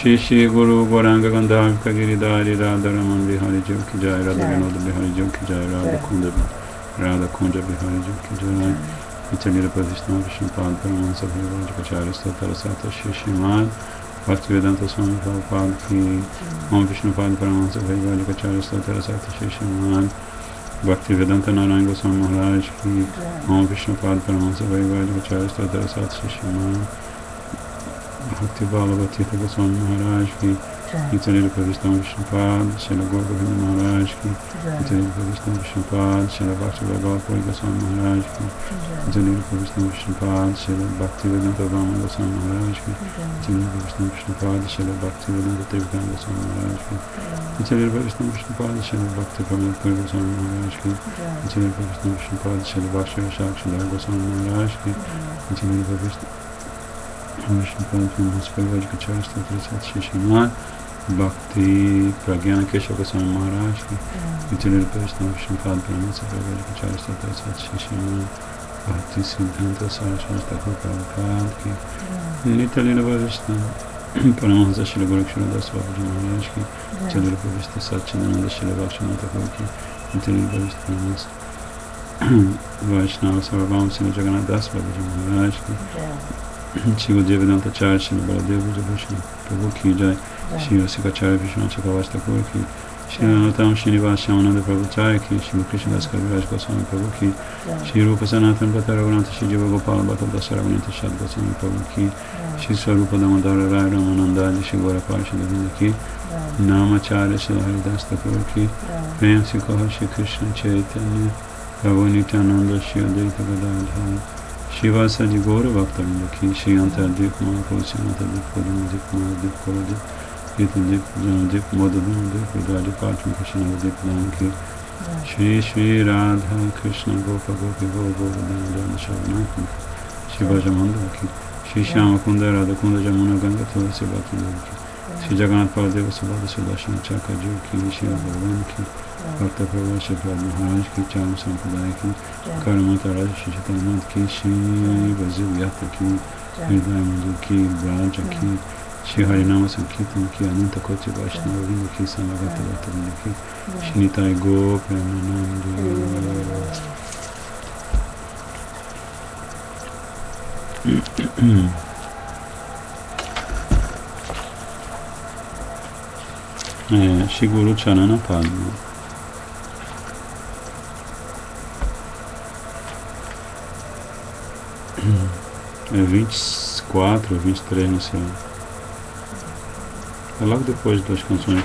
Shri Guru Gauranga Gandharv Kagiridhari Radharaman Bihari Jiv Ki Jai, Radha Vinoda Bihari Jiv Ki Jai, Radha Kunja Bihari Jiv Ki Jai, Nityalila Vishnu Vishnupad Paramahansa Bhagavadikacharya Stotara Sata Shri Srimad Bhaktivedanta Swami Prabhupada Ki, Om Vishnupad Paramahansa Bhagavadikacharya Stotara Sata Shri Srimad Bhaktivedanta Narayana Goswami Maharaj Ki, Om Vishnupad Paramahansa Bhagavadikacharya Stotara Sata Shri Srimad Bhakti Bhagavati Goswami Maharaj Ki, Nityalila Vishnu Vishnupad Srila Gaur Govinda Maharaj Ki, Nityalila Vishnu Vishnupad Srila Bhakti Bhagavati Goswami Maharaj Ki, Nityalila Vishnu Vishnupad Srila Bhaktivedanta Brahma Goswami Maharaj Ki, Nityalila Vishnu Vishnupad Srila Bhaktivedanta Devikanda Goswami Maharaj Ki, Nityalila Vishnu Vishnupad Srila Bhakti Pramod Goswami Maharaj Ki, Nityalila Vishnu Vishnupad Srila Bhakti Shakshadhar Goswami Maharaj Ki, Nityalila Vishnu Vishnupad Paramahansa Bhagavadikacharya Stotara Sata Shri Srimad Bhakti Pragyana Keshav Goswami Maharaj Ki, Nityalila Vishnu Vishnupad Paramahansa Bhagavadikacharya Stotara Sata Shri Srimad Bhakti Siddhanta Saraswati Thakur Prabhupada Ki, Nityalila Vishnu Paramahansa Srila Gorakshara Das Babaji Maharaj Ki, Nityalila Vishnu Satchidananda Srila Bhakshana Thakur Ki, Nityalila Vishnu Vaishnava Sarvabhaum Srila Jagannath Das Babaji Maharaj Ki, Shri Devedanta Acharya Shri Baladev Bhushan Prabhu Ki Jai, Shri Rasikacharya Vishwanath Chakravarti Thakur Ki, Shri Anattam Srinivas Shyamananda Prabhu Chai Ki, Shri Krishna Das Kaviraj Goswami Prabhu Ki, Shri Rupa Sanatana Bhatta Raghunatha Shri Jiva Gopala Bhatta Dasa Raghunatha Shad Goswami Prabhu Ki, Shri Swarupa Damodara Rai Ramananda Shri Gaura Parishad Govinda Ki, Namacharya Shri Haridas Thakur Ki, Prem Sikoha Shri Krishna Chaitanya Prabhu Nityananda Shri Advaita Gadadhar Shiva Sadi Gaura Bhaktavinda Ki, Shri Antardip Mahaprabhu Shri Antardip Kodamudip Mahadip Koradip Yitadip Janadip Modadip Udadip Atma Krishna Vadip Dhan Ki, Shri Shri Radha Krishna Gopa Gopi Govardhana Dana Shavanatam Shri Bhajamandala Ki, Shri Shyama Kunda Radha Kunda Jamuna Ganga Tulasi Bhakti Ki, Shri Jagannath Paladeva Subhadra Sudashana Chaka Jiv Ki, Shri Bhagavan Ki, Bhakta Prabhu Shri Prabhu Maharaj Ki, Charan Sampradaya Ki, Karamata Raja Shri Chaitanya Ki, Shri Vasil Yatra Ki, Hridaya Madhu Ki, Braja Ki, Shri Harinama Sankirtan Ki, Ananta Koti Vaishnava Vinda Ki, Samagata Bhatta Ki, Shri Nitai Go Premanandi. Shri Guru Charana Padma. É 24 ou 23, não sei. É logo depois das canções.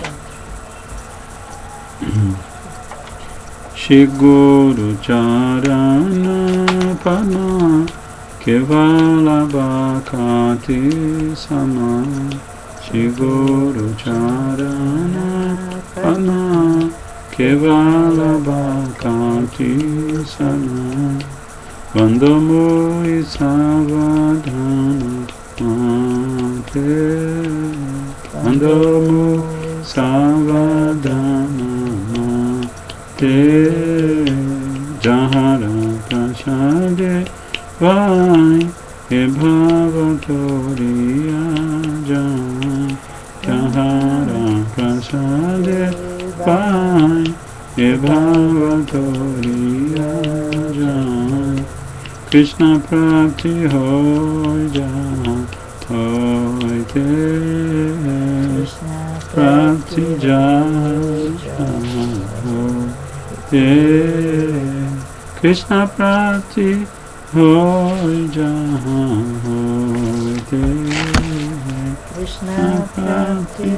Shri Guru Charana Padma Kevala Bhakati Sama, Shri Guru Charana Padma Kevala Bhakati Sama, Vandamuri Savadhana Mate, Vandamuri Savadhana Mate, Jahara Prashade Vai, E Bhavatoriya Jai, Jahara Prashade Vai, E Bhavatoriya Jai, Krishna Prapti Hoy Jai, Hoy Te, Prapti Jai, Hoy Te, Krishna Prapti Hoy Jai, Hoy Te, Krishna Prapti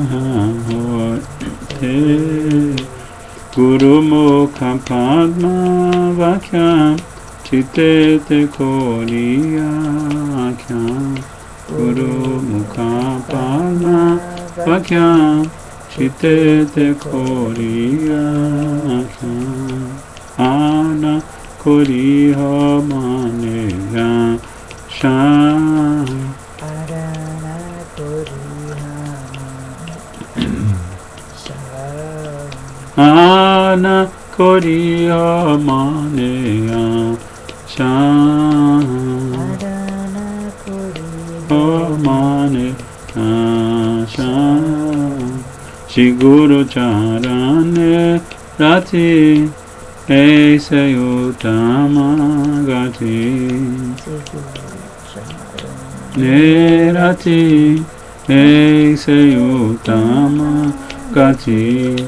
Hoy Te, Guru Mukha Padma Vakyam Chitete Koriya Khyam, Guru Mukha Padma Vakyam Chitete Koriya Khyam, Ana Koriha Maneya Sham, Ana Koriya Maneya Sham, Mane Asha Shri Guru Charane Rati Eise Utama Gati Nerati Eise Utama Gati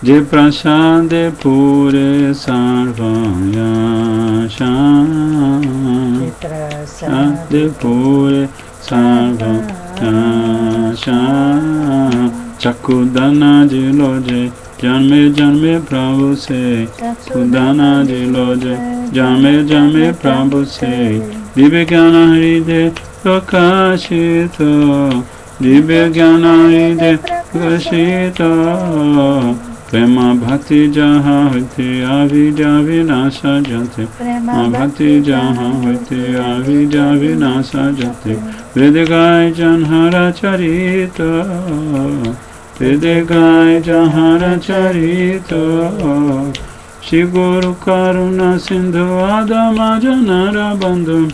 Je Prashade Pure Sarvaya Prashade Pure Sarvaya Chakudana Jiloje Janme Janme Prabhu Se Chakudana Jiloje Janme Janme Prabhu Se Divya Gyana Hride Prakashito Divya Gyana Hride Prakashito Prema Bhakti Jaha Hoti Avidya Vinasa Jati Prema Bhakti Jaha Hoti Avidya Vinasa Jati Vedegai Janhara Charito Vedegai Janhara Charito Shri Guru Karuna Sindhu Adama Janara Bandhu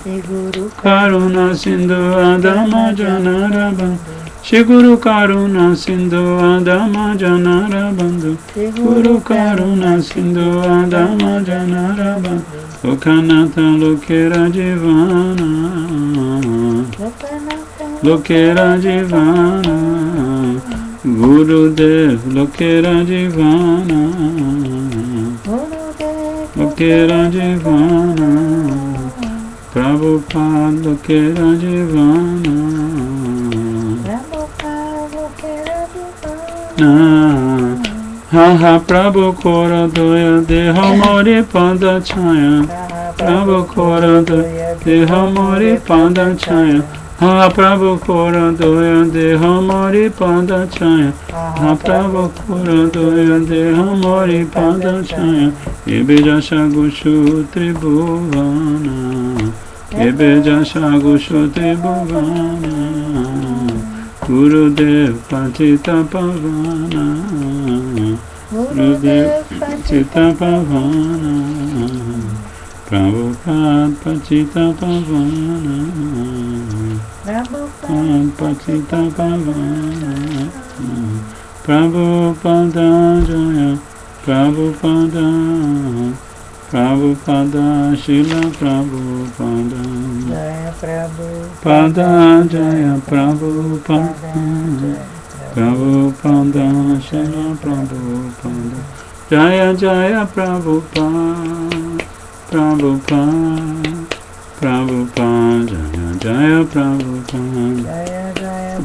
Karuna Sindhu Adama Janara Bandhu Shri Guru Karuna Sindhu Adama Janara Bandhu Guru Karuna Sindhu Adama Janara Bandhu Lokanatha Lokera Jivana Lokera Jivana Gurudev Lokera Jivana Lokera Jivana Prabhupada Lokera Jivana Ha ha Prabhu Kora Doya Deha Mori Pada Chaya Prabhu Kora Doya Deha Mori Pada Chaya Ha Prabhu Kora Doya Deha Mori Pada Chaya Ha Prabhu Kora Doya Deha Mori Pada Chaya Ebe Jasha Gushu Tribhuvana Ebe Jasha Gushu Tribhuvana Gurudev Pachita Pavana Gurudev Pachita Pavana Prabhupada Pachita Pavana Prabhupada Pachita Pavana Prabhupada Jaya Prabhupada Prabhupada Shila Prabhupada Jaya Prabhupada Jaya Prabhupada Prabhupada Shila Prabhupada Jaya Jaya Prabhupada Prabhupada Prabhupada Jaya Jaya Prabhupada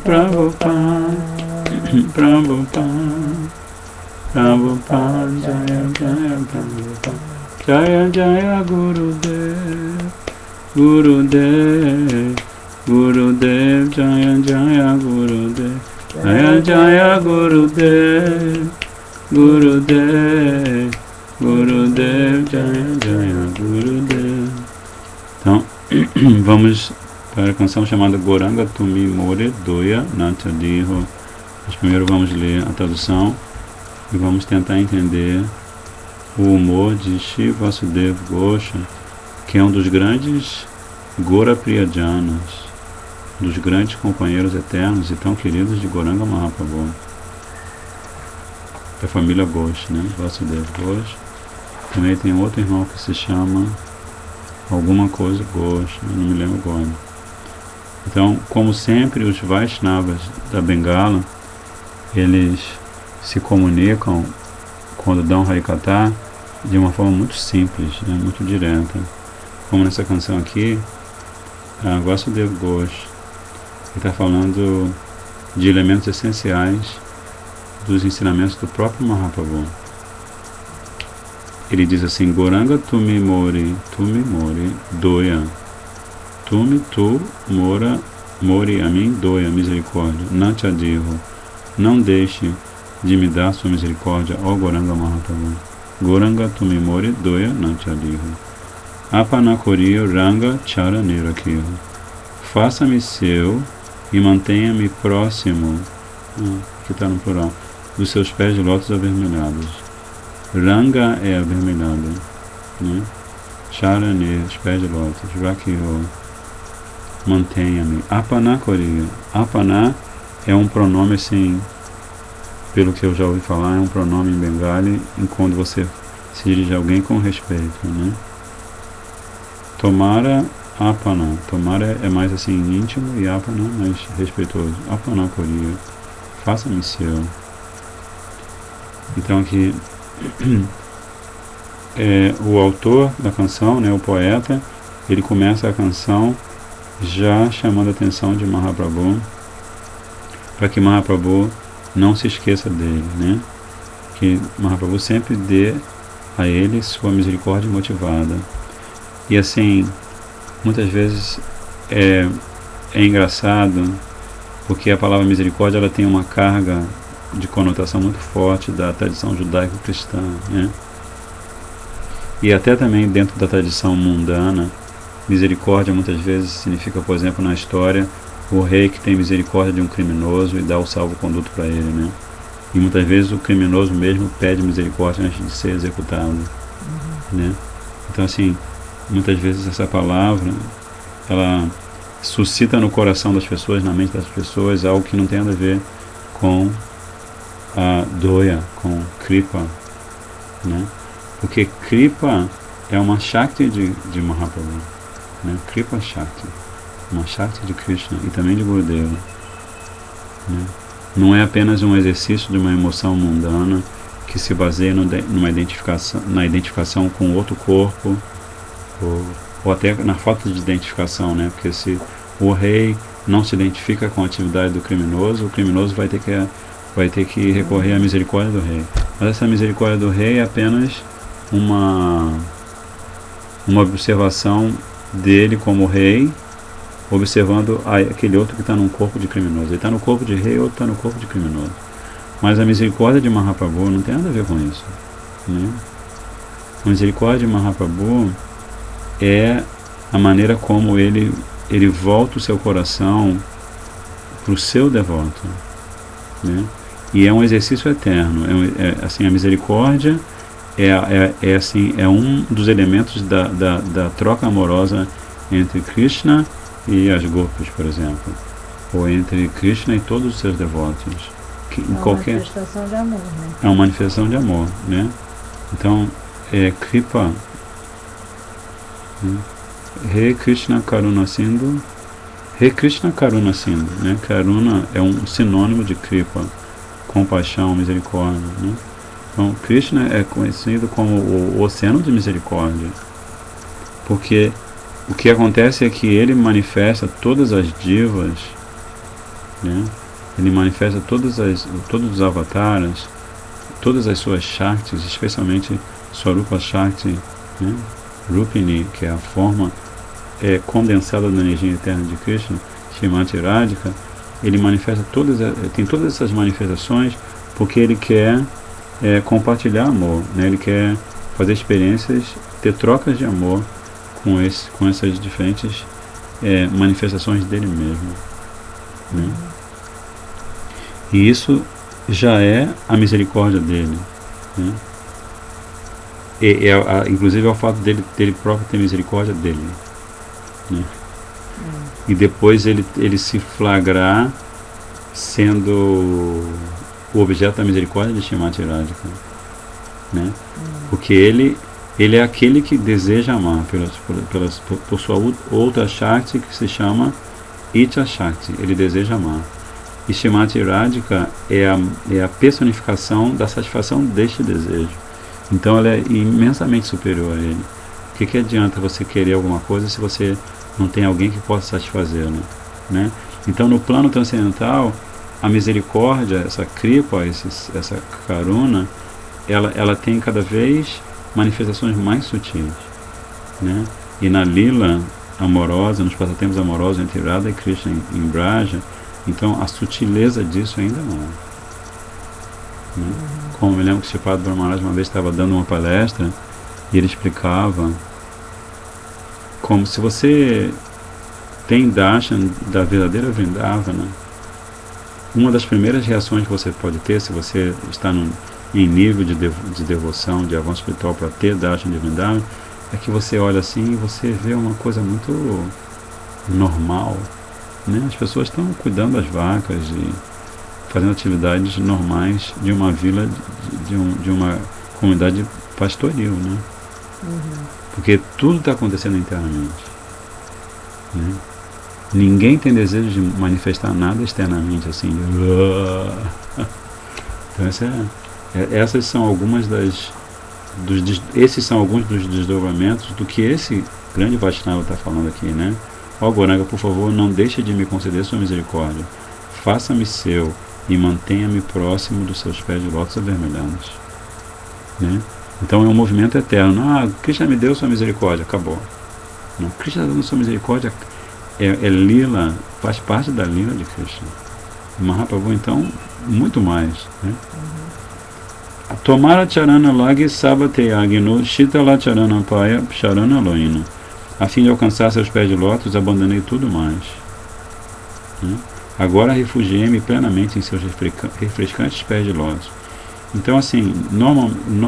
Prabhupada Prabhupada Prabhupada Jaya Jaya Prabhupada Jaya Jaya Gurudev Gurudev Gurudev Jaya Jaya Gurudev Jaya Jaya Gurudev Gurudev Gurudev Jaya Jaya Gurudev. Então, vamos para a canção chamada Goranga Tumi More Doya Natadiho. Mas primeiro vamos ler a tradução e vamos tentar entender o humor de Shri Vasudeva Gosha, que é um dos grandes Gora Priyajanas, dos grandes companheiros eternos e tão queridos de Goranga Mahaprabhu, da família Gosha, né? Vasudeva Gosha. Também tem outro irmão que se chama alguma coisa Gosha, eu não me lembro agora. Então, como sempre, os Vaishnavas da Bengala, eles se comunicam quando dão Harikatha de uma forma muito simples, né, muito direta. Como nessa canção aqui, a Vasudeva Gosha está falando de elementos essenciais dos ensinamentos do próprio Mahaprabhu. Ele diz assim: Goranga Tumi Mori Doya. Tumi Tu Mori a mim doya, misericórdia. Nachadiho, não deixe de me dar sua misericórdia, ó Goranga Mahaprabhu. Goranga Tumi Mori Doya Nachadiho. Apanakorio Ranga Chara Nirakiho. Faça-me seu e mantenha-me próximo, aqui está no plural, dos seus pés de lótus avermelhados. Ranga é avermelhado, né? Charane, os pés de lótus. Rakiho mantenha-me. Apana Koriya. Apana é um pronome assim, pelo que eu já ouvi falar, é um pronome em Bengali, em quando você se dirige a alguém com respeito, né? Tomara Apana. Tomara é mais assim íntimo e Apana mais respeitoso. Apana Koriya. Faça-me seu. Então aqui o autor da canção, né, o poeta, ele começa a canção já chamando a atenção de Mahaprabhu, para que Mahaprabhu não se esqueça dele, né? Que Mahaprabhu sempre dê a ele sua misericórdia motivada. E assim, muitas vezes é engraçado, porque a palavra misericórdia ela tem uma carga de conotação muito forte da tradição judaico-cristã, né? E até também dentro da tradição mundana, misericórdia muitas vezes significa, por exemplo, na história, o rei que tem misericórdia de um criminoso e dá o salvo-conduto para ele, né? E muitas vezes o criminoso mesmo pede misericórdia antes de ser executado, né? Então, assim, muitas vezes essa palavra, ela suscita no coração das pessoas, na mente das pessoas, algo que não tem nada a ver com a doya, com kripa, né? Porque kripa é uma shakti de Mahaprabhu, né? Kripa shakti, uma shakti de Krishna e também de Gurudeva, né? Não é apenas um exercício de uma emoção mundana que se baseia na identificação com outro corpo, ou até na falta de identificação, né? Porque se o rei não se identifica com a atividade do criminoso, o criminoso vai ter que recorrer à misericórdia do rei. Mas essa misericórdia do rei é apenas uma observação dele como rei, observando aquele outro que está num corpo de criminoso. Ele está no corpo de rei, outro está no corpo de criminoso. Mas a misericórdia de Mahaprabhu não tem nada a ver com isso, né? A misericórdia de Mahaprabhu é a maneira como ele volta o seu coração para o seu devoto, né? E é um exercício eterno. Assim, a misericórdia é um dos elementos da troca amorosa entre Krishna e as gopis, por exemplo, ou entre Krishna e todos os seus devotos. Manifestação de amor, né? É uma manifestação de amor, né? Então, Kripa, né? He Krishna Karuna Sindhu, He Krishna Karuna Sindhu, né? Karuna é um sinônimo de Kripa, compaixão, misericórdia, né? Então, Krishna é conhecido como o oceano de misericórdia, porque o que acontece é que ele manifesta todas as divas, né? Ele manifesta todos os avataras, todas as suas shaktis, especialmente Swarupa Shakti, né? Rupini, que é a forma condensada da energia eterna de Krishna, Srimati Radhika. Ele manifesta tem todas essas manifestações porque ele quer compartilhar amor, né? Ele quer fazer experiências, ter trocas de amor com essas diferentes manifestações dele mesmo, né? E isso já é a misericórdia dele, né? Inclusive é o fato dele próprio ter misericórdia dele, né? E depois ele se flagrar sendo o objeto da misericórdia de Srimati Radhika, né? Porque ele é aquele que deseja amar por sua outra Shakti, que se chama Icha Shakti. Ele deseja amar. E Srimati Radhika é a personificação da satisfação deste desejo. Então ela é imensamente superior a ele. O que adianta você querer alguma coisa se você não tem alguém que possa satisfazê-la, né? Então, no plano transcendental, a misericórdia, essa kripa, essa karuna, ela tem cada vez manifestações mais sutis, né? E na lila amorosa, nos passatempos amorosos entre Radha e Krishna em Braja, então a sutileza disso ainda não, né? Como me lembro que o Sripad Brahmaraj uma vez estava dando uma palestra e ele explicava como se você tem darshan da verdadeira Vrindavana, uma das primeiras reações que você pode ter, se você está em nível de devoção, de avanço espiritual para ter darshan de Vrindavana, é que você olha assim e você vê uma coisa muito normal, né? As pessoas estão cuidando das vacas e fazendo atividades normais de uma vila, de uma comunidade pastoril, né? Porque tudo está acontecendo internamente, né? Ninguém tem desejo de manifestar nada externamente, assim. Então essas são algumas esses são alguns dos desdobramentos do que esse grande Vaishnava está falando aqui, né? Ó Gauranga, por favor, não deixe de me conceder sua misericórdia. Faça-me seu e mantenha-me próximo dos seus pés de lótus avermelhados, né? Então é um movimento eterno. Krishna me deu sua misericórdia, acabou. Não, Krishna dando sua misericórdia é lila, faz parte da lila de Krishna. Mahaprabhu, então, muito mais, né? Tomara charana lagi sabate agino shitala charana paya charana loino. A fim de alcançar seus pés de lótus, abandonei tudo mais, né? Agora refugiei-me plenamente em seus refrescantes pés de lótus. Então, assim,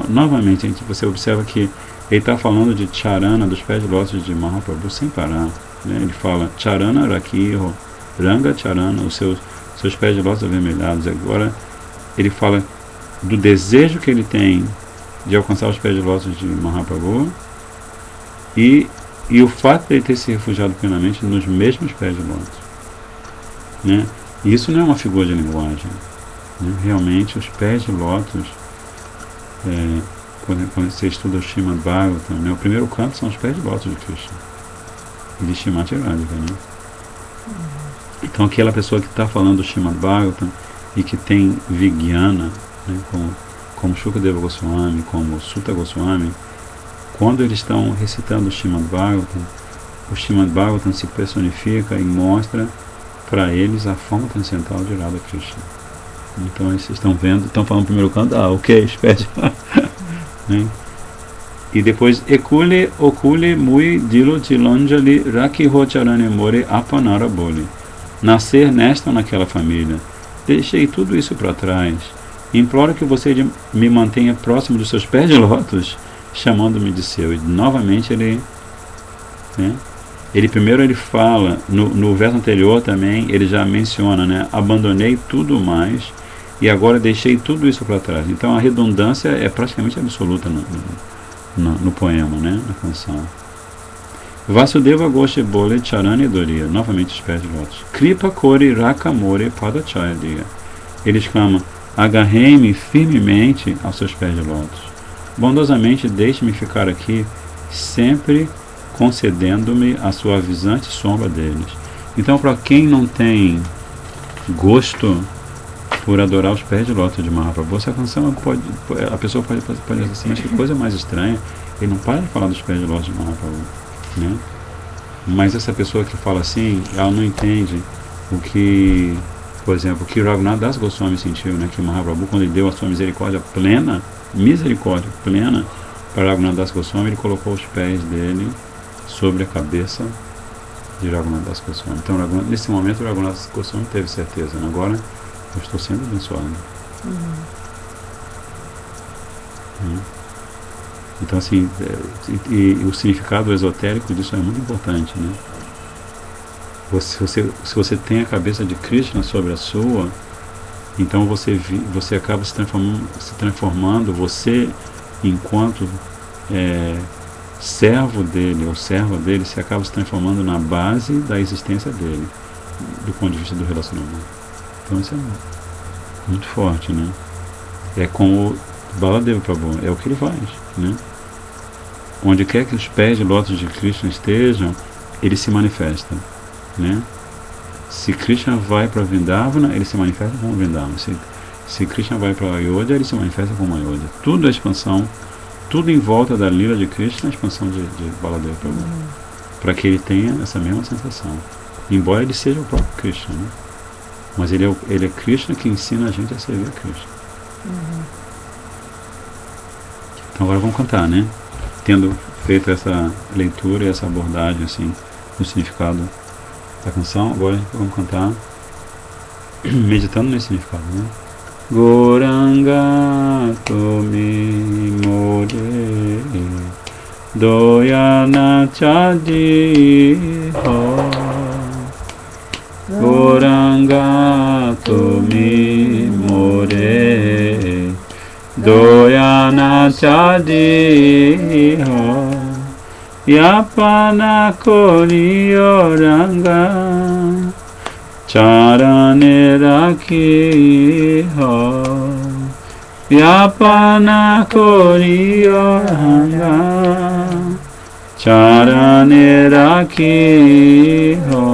novamente, você observa que ele está falando de charana, dos pés de lótus de Mahaprabhu, sem parar, né? Ele fala charana rakiho, ranga charana, os seus pés de lótus avermelhados. Agora ele fala do desejo que ele tem de alcançar os pés de lótus de Mahaprabhu e o fato de ele ter se refugiado plenamente nos mesmos pés de lótus, né? E isso não é uma figura de linguagem, né? Realmente os pés de lótus, quando você estuda o Srimad Bhagavatam, né? O primeiro canto são os pés de lótus de Krishna e de Srimati Radhika, né? Então aquela pessoa que está falando do Srimad Bhagavatam e que tem Vijnana, né? como Shukadeva Goswami, como Sutta Goswami, quando eles estão recitando o Srimad Bhagavatam se personifica e mostra para eles a forma transcendental de Radha Krishna. Então eles estão vendo, estão falando no primeiro canto, ok, espere. Né? E depois, okule mui dilo tilonjali rakiho charane more apanara boli. Nascer nesta ou naquela família. Deixei tudo isso para trás. Imploro que você me mantenha próximo dos seus pés de lótus, chamando-me de seu. E novamente ele primeiro ele fala, no verso anterior também, ele já menciona, né? Abandonei tudo mais e agora deixei tudo isso para trás. Então a redundância é praticamente absoluta no poema, né? Na canção. Vasudeva Goshe Bole Charane Doria, novamente os pés de lótus. Kripa Kori Rakamore Padachaya Diga. Ele exclama: agarrei-me firmemente aos seus pés de lótus. Bondosamente deixe-me ficar aqui, sempre concedendo-me a suavizante sombra deles. Então, para quem não tem gosto por adorar os pés de lótus de Mahaprabhu, essa canção a pessoa pode dizer assim, mas que coisa mais estranha, ele não para de falar dos pés de lótus de Mahaprabhu, né? Mas essa pessoa que fala assim, ela não entende o que, por exemplo, o que Raghunath Das Goswami sentiu, né? Que Mahaprabhu, quando ele deu a sua misericórdia plena para Raghunath Das Goswami, ele colocou os pés dele sobre a cabeça de Raghunath Das Goswami. Então, nesse momento, Raghunath Das Goswami teve certeza, né? Agora eu estou sendo abençoado. Então, assim, e o significado esotérico disso é muito importante, né? Se você tem a cabeça de Krishna sobre a sua, então você acaba se transformando, você, enquanto servo dele ou serva dele, se acaba se transformando na base da existência dele, do ponto de vista do relacionamento. Então isso é muito forte, né? É como Baladeva Prabhu, é o que ele faz, né? Onde quer que os pés de lótus de Krishna estejam, ele se manifesta, né? Se Krishna vai para Vrindavana, ele se manifesta como Vrindavana. Se Krishna vai para Ayodhya, ele se manifesta como Ayodhya. Tudo é expansão, tudo em volta da lila de Krishna é expansão de Baladeva Prabhu, para que ele tenha essa mesma sensação, embora ele seja o próprio Krishna, né? Mas ele é Krishna que ensina a gente a servir a Krishna. Então agora vamos cantar, né? Tendo feito essa leitura e essa abordagem assim do significado da canção, agora vamos cantar meditando nesse significado, né? Goranga Tomi More Doyana Chadi Ho Goranga Tumi More Doyana Chadiho Yapana Koriyoranga Charane Rakhiho Yapana Koriyoranga Charane Rakhiho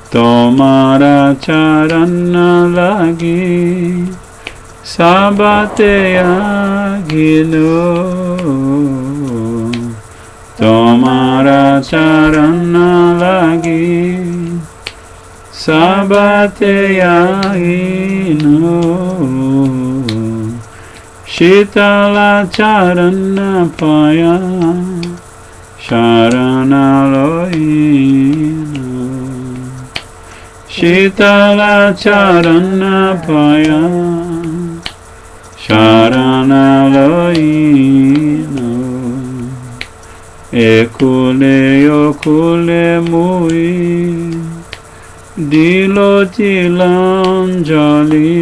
Tomara charana lagi sabate agilo Tomara charana lagi sabate agilo Shitala charana paya Sharana loino Shitala charana paya Sharana loino Ekule okule mui Dilo tilanjali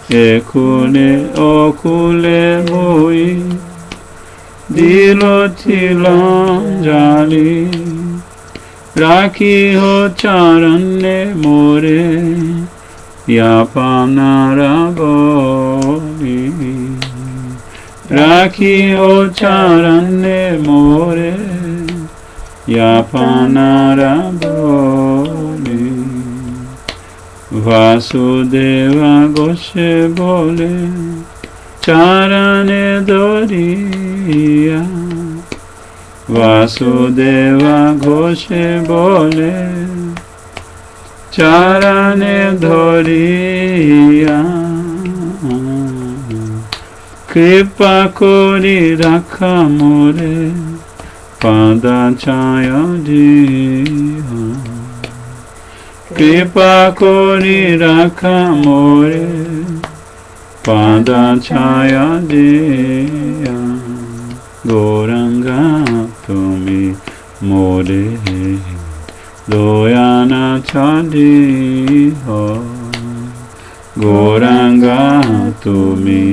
Ekule okule mui Dilo tilanjali Rakhi ho charane more Yapana raboli Rakhi ho charane more Yapana raboli Vasudeva goshe bole Charane doriya Vasudeva Ghoshe bole Charane dhoriya Kripa kori rakha more Pada chaya diha Kripa kori rakha more Pada chaya diha Goranga Tumi More Doyana Chadiho Goranga Tumi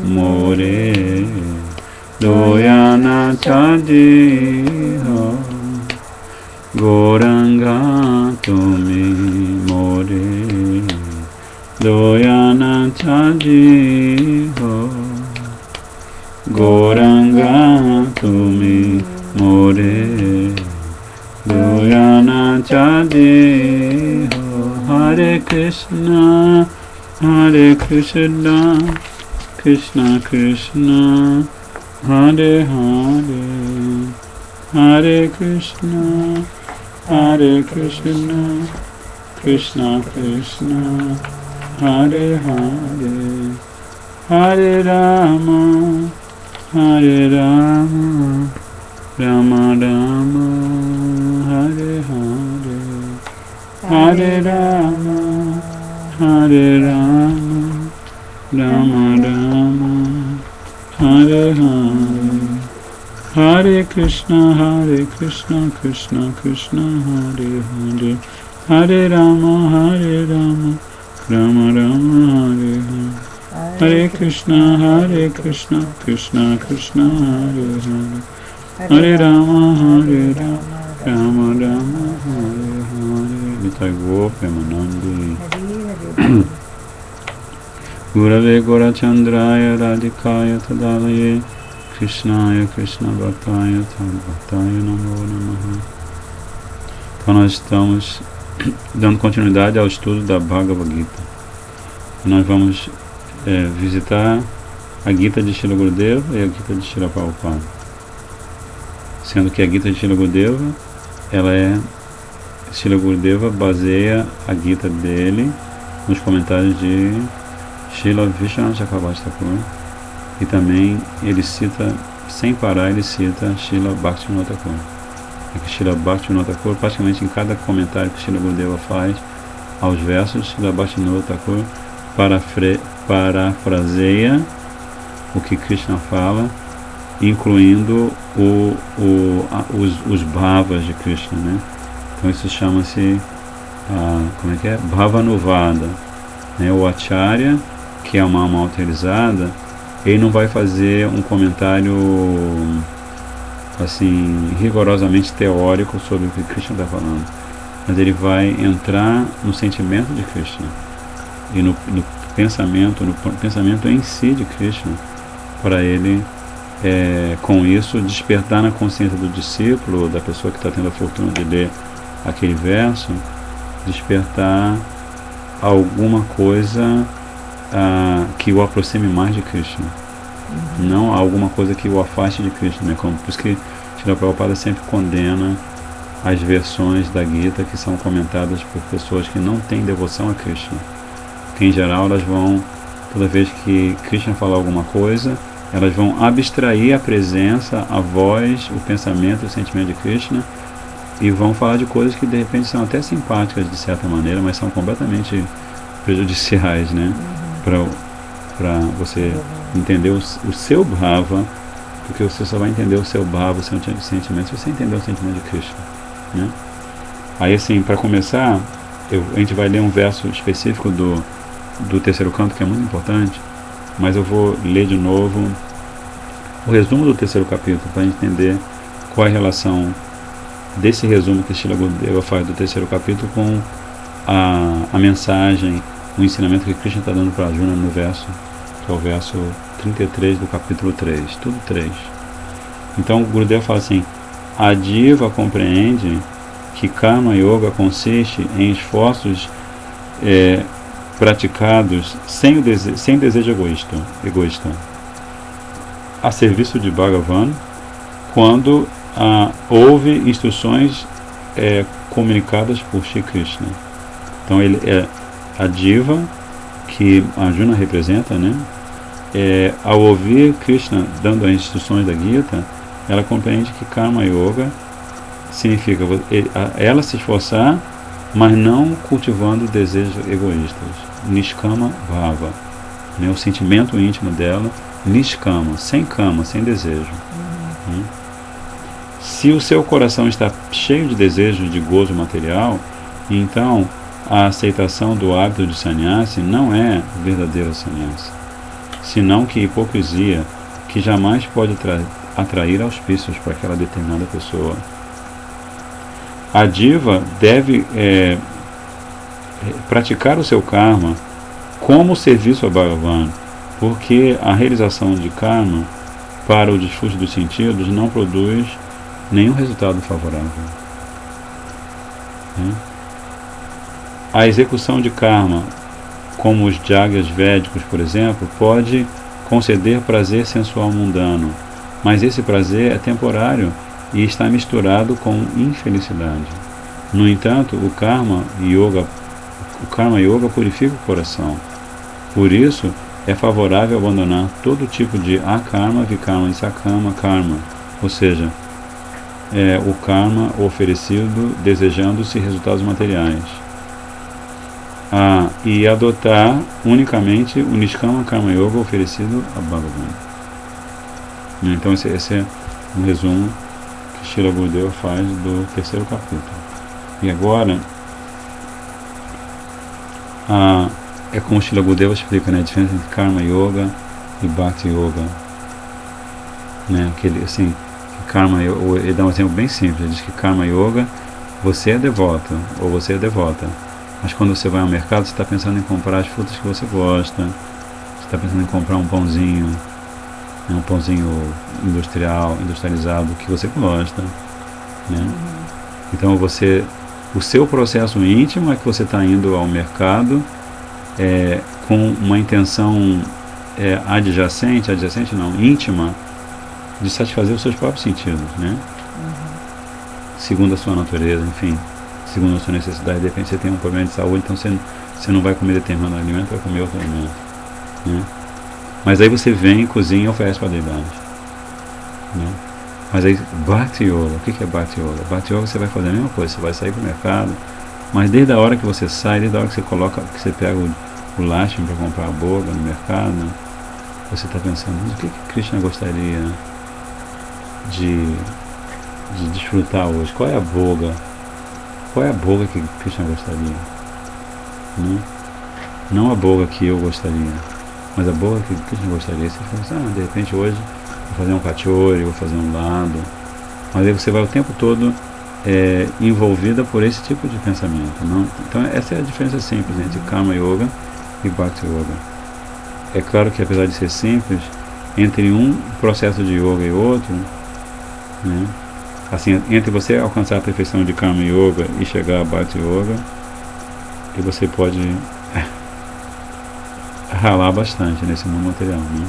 More Doyana Chadiho Goranga Tumi More Doyana Chadiho Goranga Tumi More Doyana Chadiho Hare Krishna Krishna Krishna Hare Hare Hare Krishna Krishna Krishna Hare Hare Hare Rama Hare Rama, Rama Rama, Hare Hare, Hare Rama, Hare Rama, Rama Rama, Hare Hare, Hare Krishna, Krishna Krishna, Hare Hare, Hare Rama, Rama Rama, Hare Hare. Hare Krishna, Krishna Krishna, Hare Hare, Hare Rama, Rama Rama, Hare Hare. Nitai Gaur Premanandi. Gurave Gaurachandraya Radhikaya Tadalaye Krishnaya Krishna Bhaktaya Tadbhaktaya Namo Namaha. Então nós estamos dando continuidade ao estudo da Bhagavad Gita. Nós vamos visitar a Gita de Srila Gurudeva e a Gita de Srila Prabhupada. Sendo que a Gita de Srila Gurudeva, Srila Gurudeva baseia a Gita dele nos comentários de Srila Vishnu Chakravarti Thakur, e também ele cita, sem parar, ele cita Srila Bhaktivinoda Thakur. É que Srila Bhaktivinoda Thakur, praticamente em cada comentário que Srila Gurudeva faz aos versos, Srila Bhaktivinoda Thakur parafraseia o que Krishna fala, incluindo os bhavas de Krishna, né? Então isso chama-se, como é que é? Bhavanuvada. Né? O Acharya, que é uma alma autorizada, ele não vai fazer um comentário assim rigorosamente teórico sobre o que Krishna está falando, mas ele vai entrar no sentimento de Krishna e no pensamento em si de Krishna, para ele, com isso, despertar na consciência do discípulo, da pessoa que está tendo a fortuna de ler aquele verso, despertar alguma coisa que o aproxime mais de Krishna, não alguma coisa que o afaste de Krishna, né? Por isso que Srila Prabhupada sempre condena as versões da Gita que são comentadas por pessoas que não têm devoção a Krishna, que em geral elas vão, toda vez que Krishna falar alguma coisa, elas vão abstrair a presença, a voz, o pensamento e o sentimento de Krishna e vão falar de coisas que de repente são até simpáticas de certa maneira, mas são completamente prejudiciais, né? Para você entender o seu bhava, porque você só vai entender o seu bhava, o seu sentimento, se você entender o sentimento de Krishna, né? Aí assim, para começar, a gente vai ler um verso específico do terceiro canto, que é muito importante, mas eu vou ler de novo o resumo do terceiro capítulo, para a gente entender qual é a relação desse resumo que Srila Gurudeva faz do terceiro capítulo com a mensagem, o ensinamento que Krishna está dando para Arjuna no verso, que é o verso 33 do capítulo 3, tudo 3. Então Gurudeva fala assim: a diva compreende que Karma Yoga consiste em esforços praticados sem desejo egoísta, a serviço de Bhagavan, quando houve instruções comunicadas por Shri Krishna. Então ele é a diva que Arjuna representa, né? Ao ouvir Krishna dando as instruções da Gita, ela compreende que Karma Yoga significa ela se esforçar, mas não cultivando desejos egoístas. Nishkama Bhava, né? O sentimento íntimo dela, Nishkama, sem kama, sem desejo. Se o seu coração está cheio de desejos de gozo material, então a aceitação do hábito de sannyasi não é verdadeiro sannyasi, senão que hipocrisia que jamais pode atrair auspícios para aquela determinada pessoa. A diva deve praticar o seu karma como serviço a Bhagavan, porque a realização de karma para o desfrute dos sentidos não produz nenhum resultado favorável. A execução de karma, como os jagas védicos, por exemplo, pode conceder prazer sensual mundano, mas esse prazer é temporário e está misturado com infelicidade. No entanto, o Karma Yoga purifica o coração. Por isso, é favorável abandonar todo tipo de akarma, vikarma e sakama karma, ou seja, o karma oferecido desejando-se resultados materiais, e adotar unicamente o Nishkama Karma Yoga oferecido a Bhagavan. Então esse é um resumo que Srila Gurudeva faz do terceiro capítulo. E agora é como Srila Gurudeva explica, né, a diferença entre Karma Yoga e Bhakti Yoga, né? Assim, Karma Yoga, ele dá um exemplo bem simples. Ele diz que Karma Yoga, você é devoto ou você é devota, mas quando você vai ao mercado, você está pensando em comprar as frutas que você gosta, você está pensando em comprar um pãozinho, né, um pãozinho industrializado que você gosta, né? Então o seu processo íntimo é que você está indo ao mercado com uma intenção íntima, de satisfazer os seus próprios sentidos, né? Segundo a sua natureza, enfim, segundo a sua necessidade. De repente você tem um problema de saúde, então você não vai comer determinado alimento, vai comer outro alimento, né? Mas aí você vem, cozinha e oferece para a deidade, né? Mas aí, Bhakti Yoga, o que é Bhakti Yoga? Bhakti Yoga você vai fazer a mesma coisa, você vai sair para o mercado, mas desde a hora que você sai, desde a hora que você pega o Lakshmi para comprar a boga no mercado, você está pensando, mas o que Krishna gostaria de desfrutar hoje? Qual é a boga Qual é a boga que Krishna gostaria? Né? Não a boga que eu gostaria, mas a boga que Krishna gostaria. Você fala assim, de repente hoje vou fazer um kachori, vou fazer um lado. Mas aí você vai o tempo todo envolvida por esse tipo de pensamento. Não? Então essa é a diferença simples entre Karma Yoga e Bhakti Yoga. É claro que apesar de ser simples, entre um processo de yoga e outro, né, assim, entre você alcançar a perfeição de Karma Yoga e chegar a Bhakti Yoga, e você pode ralar bastante nesse mundo material, né?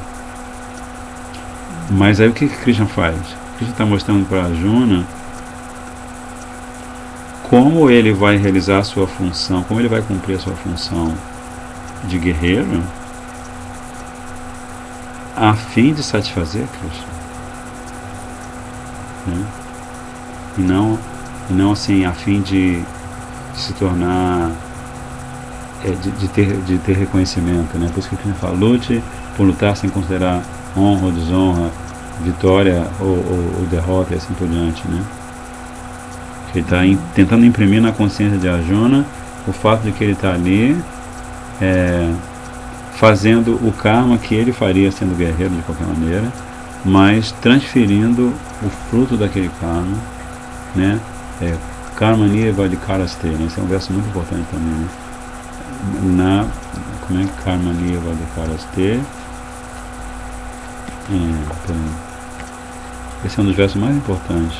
Mas aí o que Krishna faz? Krishna está mostrando para Arjuna como ele vai realizar a sua função, como ele vai cumprir a sua função de guerreiro a fim de satisfazer Krishna, né? E não assim a fim de se tornar de ter reconhecimento, né? Por isso que Krishna fala, lute por lutar sem considerar honra ou desonra, vitória ou derrota e assim por diante, né? Ele está tentando imprimir na consciência de Arjuna o fato de que ele está ali fazendo o karma que ele faria sendo guerreiro de qualquer maneira, mas transferindo o fruto daquele karma, né? Karma niva de karaste, né? Esse é um verso muito importante também, né? Como é que Karma niva de karaste? Esse é um dos versos mais importantes.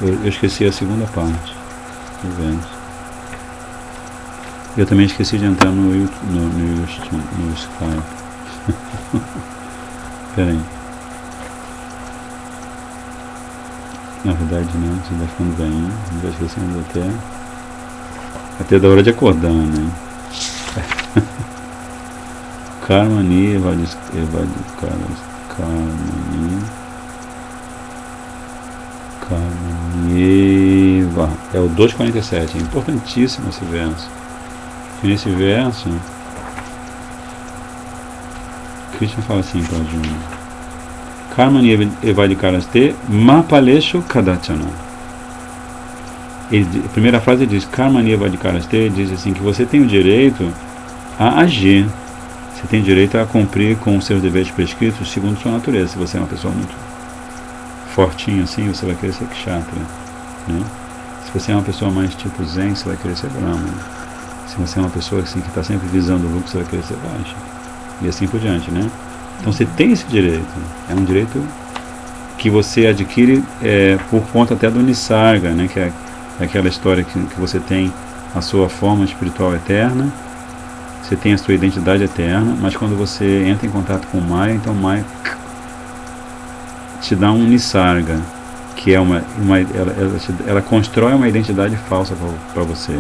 Eu esqueci a segunda parte do verso. Eu também esqueci de entrar no Skype. Peraí. Na verdade não, você vai ficando bem, não vai esquecendo até da hora de acordar, né? Karma niva de Karma niva. É o 2,47. É importantíssimo esse verso. E nesse verso, Krishna fala assim para Arjuna: Karma evadikaraste mapaleshu kadachana. A primeira frase diz: Karma evadikaraste, diz assim que você tem o direito a agir, você tem direito a cumprir com os seus deveres prescritos segundo sua natureza. Se você é uma pessoa muito fortinha assim, você vai querer ser kshatriya, né? Se você é uma pessoa mais tipo zen, você vai querer ser brahmana. Se você é uma pessoa assim, que está sempre visando o lucro, você vai querer ser baixa. E assim por diante, né? Então você tem esse direito. É um direito que você adquire por conta até do Nisarga, né? Que é aquela história que você tem a sua forma espiritual eterna, você tem a sua identidade eterna, mas quando você entra em contato com o Maya, então o Maya te dá um Nisarga, que é ela constrói uma identidade falsa para você.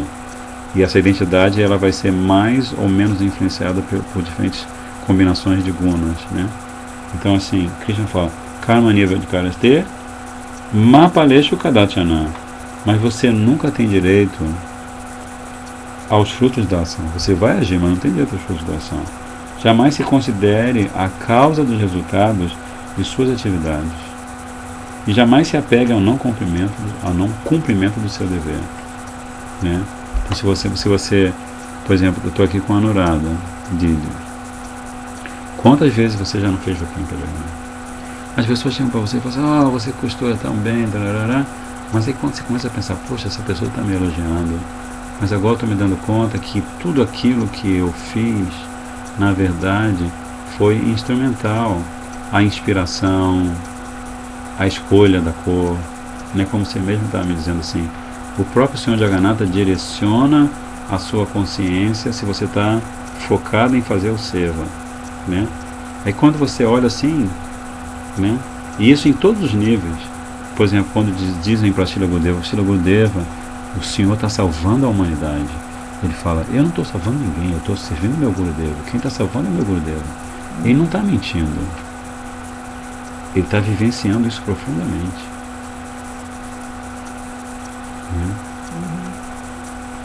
E essa identidade ela vai ser mais ou menos influenciada por diferentes combinações de gunas, né? Então assim, Krishna fala: Karma niva de karaste mapaleshu kadachana. Mas você nunca tem direito aos frutos da ação. Você vai agir, mas não tem direito aos frutos da ação. Jamais se considere a causa dos resultados de suas atividades. E jamais se apegue ao não cumprimento do seu dever, né? Então, se você, por exemplo, eu estou aqui com a Anuradha, quantas vezes você já não fez Jopim Peregrino? As pessoas chegam para você e falam assim: você costura tão bem, tarará. Mas aí quando você começa a pensar, poxa, essa pessoa está me elogiando, mas agora estou me dando conta que tudo aquilo que eu fiz, na verdade, foi instrumental. A inspiração, a escolha da cor, né? Como você mesmo está me dizendo assim, o próprio Senhor Jagannatha direciona a sua consciência se você está focado em fazer o seva, né? Aí quando você olha assim, né? E isso em todos os níveis. Por exemplo, quando dizem para Srila Gurudeva, o Senhor está salvando a humanidade. Ele fala: eu não estou salvando ninguém, eu estou servindo meu Gurudeva. Quem está salvando é meu Gurudeva. Ele não está mentindo. Ele está vivenciando isso profundamente.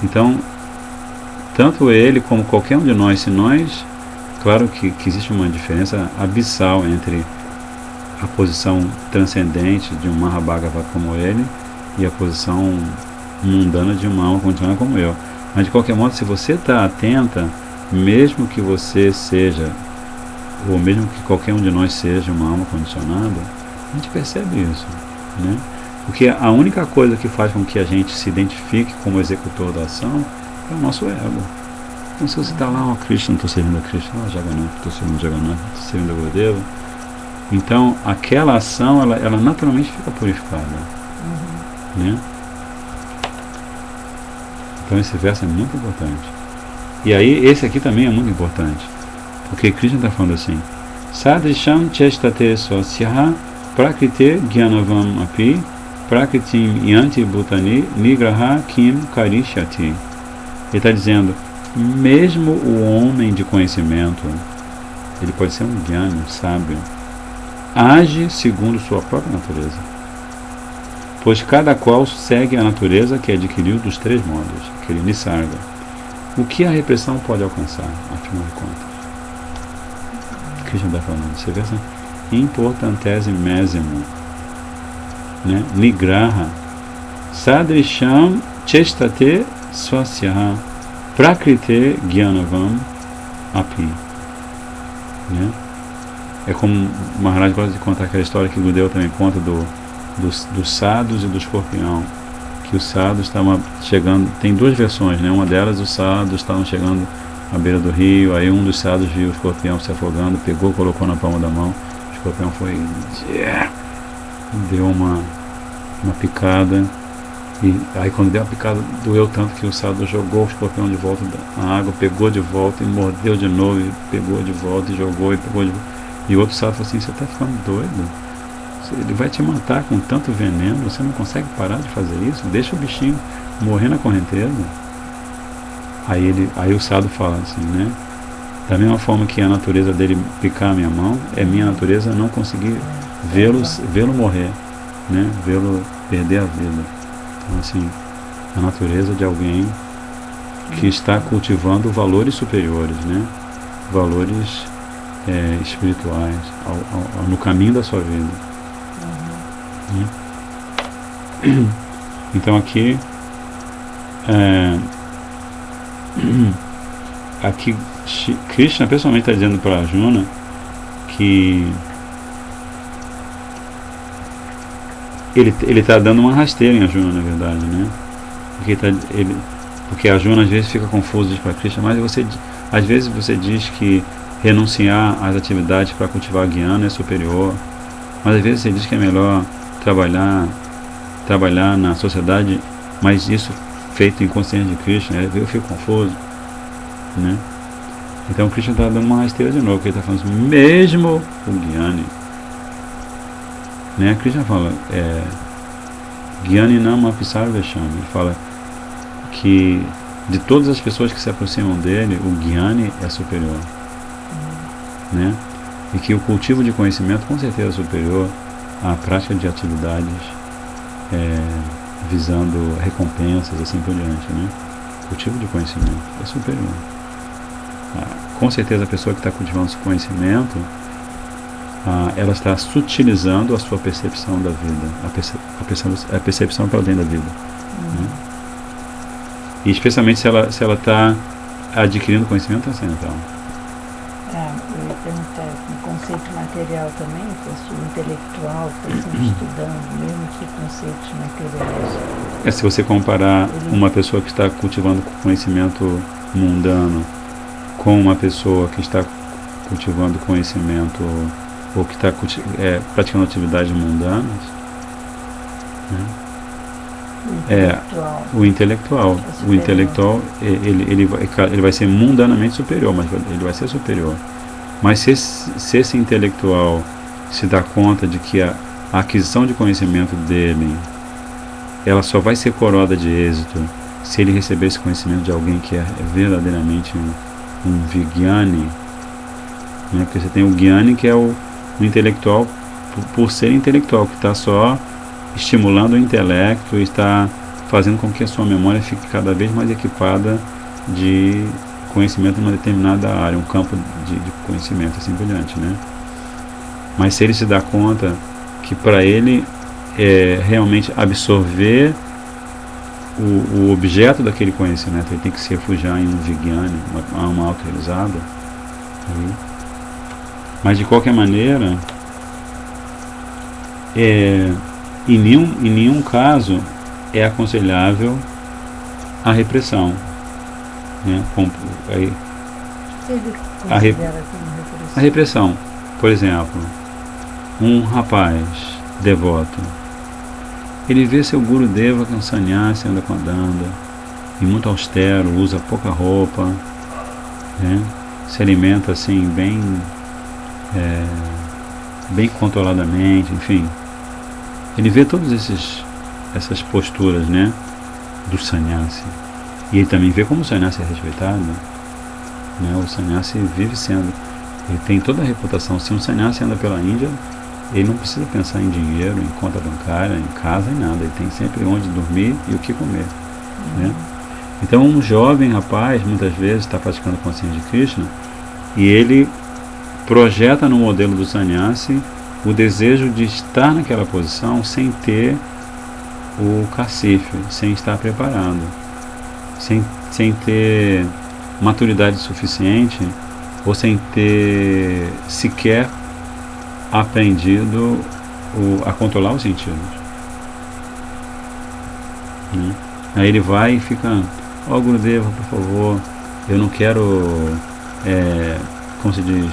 Então, tanto ele como qualquer um de nós, se nós, claro que existe uma diferença abissal entre a posição transcendente de um Mahabhagava como ele e a posição mundana de uma alma condicionada como eu. Mas de qualquer modo, se você está atenta, mesmo que você seja, ou mesmo que qualquer um de nós seja uma alma condicionada, a gente percebe isso, né? Porque a única coisa que faz com que a gente se identifique como executor da ação é o nosso ego. Então se você está lá, ó, Krishna, estou servindo a Krishna, ó, Jagannath, estou servindo Jagannath, estou servindo a Gurudeva, então aquela ação, ela naturalmente fica purificada, né? Então esse verso é muito importante. E aí esse aqui também é muito importante, porque Krishna está falando assim: Sadrisham chestate swasyaha prakrite gyanavam api prakritim yanti bhutani nigraha kim karishyati. Ele está dizendo, mesmo o homem de conhecimento, ele pode ser um gyani, um sábio, age segundo sua própria natureza, pois cada qual segue a natureza que adquiriu dos 3 modos, aquele nisarga. O que a repressão pode alcançar, afinal de contas? Krishna está falando, você vê essa importantésimo, né? Nigraha sadrisham chestate swasyaha prakrite gyanavam api, né? É como o Maharaj gosta de contar aquela história que o Gurudeva também conta dos sadhus e do escorpião, que os sadhus estavam chegando, tem 2 versões, né? Uma delas, os sadhus estavam chegando à beira do rio, aí um dos sadhus viu o escorpião se afogando, pegou, colocou na palma da mão, o escorpião foi, deu uma picada, e aí quando deu a picada doeu tanto que o sadhu jogou o escorpião de volta na água, pegou de volta e mordeu de novo, e pegou de volta e jogou e pegou de volta, e o outro sadhu falou assim: você está ficando doido? Ele vai te matar com tanto veneno, você não consegue parar de fazer isso? Deixa o bichinho morrer na correnteza. Aí o sadhu fala assim, né? Da mesma forma que a natureza dele picar a minha mão, é minha natureza não conseguir vê-lo morrer, né? Vê-lo perder a vida. Então, assim, a natureza de alguém que está cultivando valores superiores, né? Valores espirituais, no caminho da sua vida. Então aqui Krishna pessoalmente está dizendo para Arjuna que ele está dando uma rasteira em Arjuna, na verdade, né? Porque Arjuna às vezes fica confuso, diz para Krishna, mas às vezes você diz que renunciar às atividades para cultivar Jnana é superior, mas às vezes você diz que é melhor trabalhar na sociedade, mas isso feito em consciência de Krishna. Eu fico confuso, né? Então Krishna está dando uma rasteira de novo, que ele está falando assim, mesmo o Gyani, né? Krishna fala, Gyani nama pisarvesham, ele fala que de todas as pessoas que se aproximam dele, o Gyani é superior, né? E que o cultivo de conhecimento com certeza é superior à prática de atividades visando recompensas, assim por diante, né? O cultivo de conhecimento é superior. Com certeza a pessoa que está cultivando esse conhecimento, ela está sutilizando a sua percepção da vida, a percepção para dentro da vida, né? E especialmente se ela está adquirindo conhecimento transcendental. Eu ia perguntar, no conceito material também, o intelectual, está sempre estudando, mesmo que conceitos materiais. Se você comparar uma pessoa que está cultivando conhecimento mundano com uma pessoa que está cultivando conhecimento, ou que está praticando atividades mundanas, né? O intelectual ele vai ser mundanamente superior, mas ele vai ser superior. Mas se esse intelectual se dá conta de que a aquisição de conhecimento dele, ela só vai ser coroada de êxito se ele receber esse conhecimento de alguém que é verdadeiramente um Vigyani, né? Porque você tem o Gyani, que é o intelectual por ser intelectual, que está só estimulando o intelecto e está fazendo com que a sua memória fique cada vez mais equipada de conhecimento numa determinada área, um campo de conhecimento, assim por diante, né? Mas se ele se dá conta que para ele realmente absorver o objeto daquele conhecimento ele tem que se refugiar em um Vijnana, uma alma autorrealizada. Mas de qualquer maneira, em nenhum caso é aconselhável a repressão. Né? A repressão. Por exemplo, um rapaz devoto, ele vê seu Gurudeva, que é um sannyasi, anda com a danda, e muito austero, usa pouca roupa, né? Se alimenta assim bem controladamente, enfim. Ele vê todas essas posturas, né, do sannyasi. E ele também vê como o sannyasi é respeitado. Né? O sannyasi vive sendo, ele tem toda a reputação. Se um sannyasi anda pela Índia, ele não precisa pensar em dinheiro, em conta bancária, em casa, em nada. Ele tem sempre onde dormir e o que comer. Né? Então um jovem rapaz, muitas vezes, está praticando consciência de Krishna, e ele projeta no modelo do sannyasi o desejo de estar naquela posição sem ter o cacife, sem estar preparado, sem ter maturidade suficiente, ou sem ter sequer aprendido a controlar os sentidos. Né? Aí ele vai e fica: ó, Gurudeva, por favor, eu não quero, como se diz,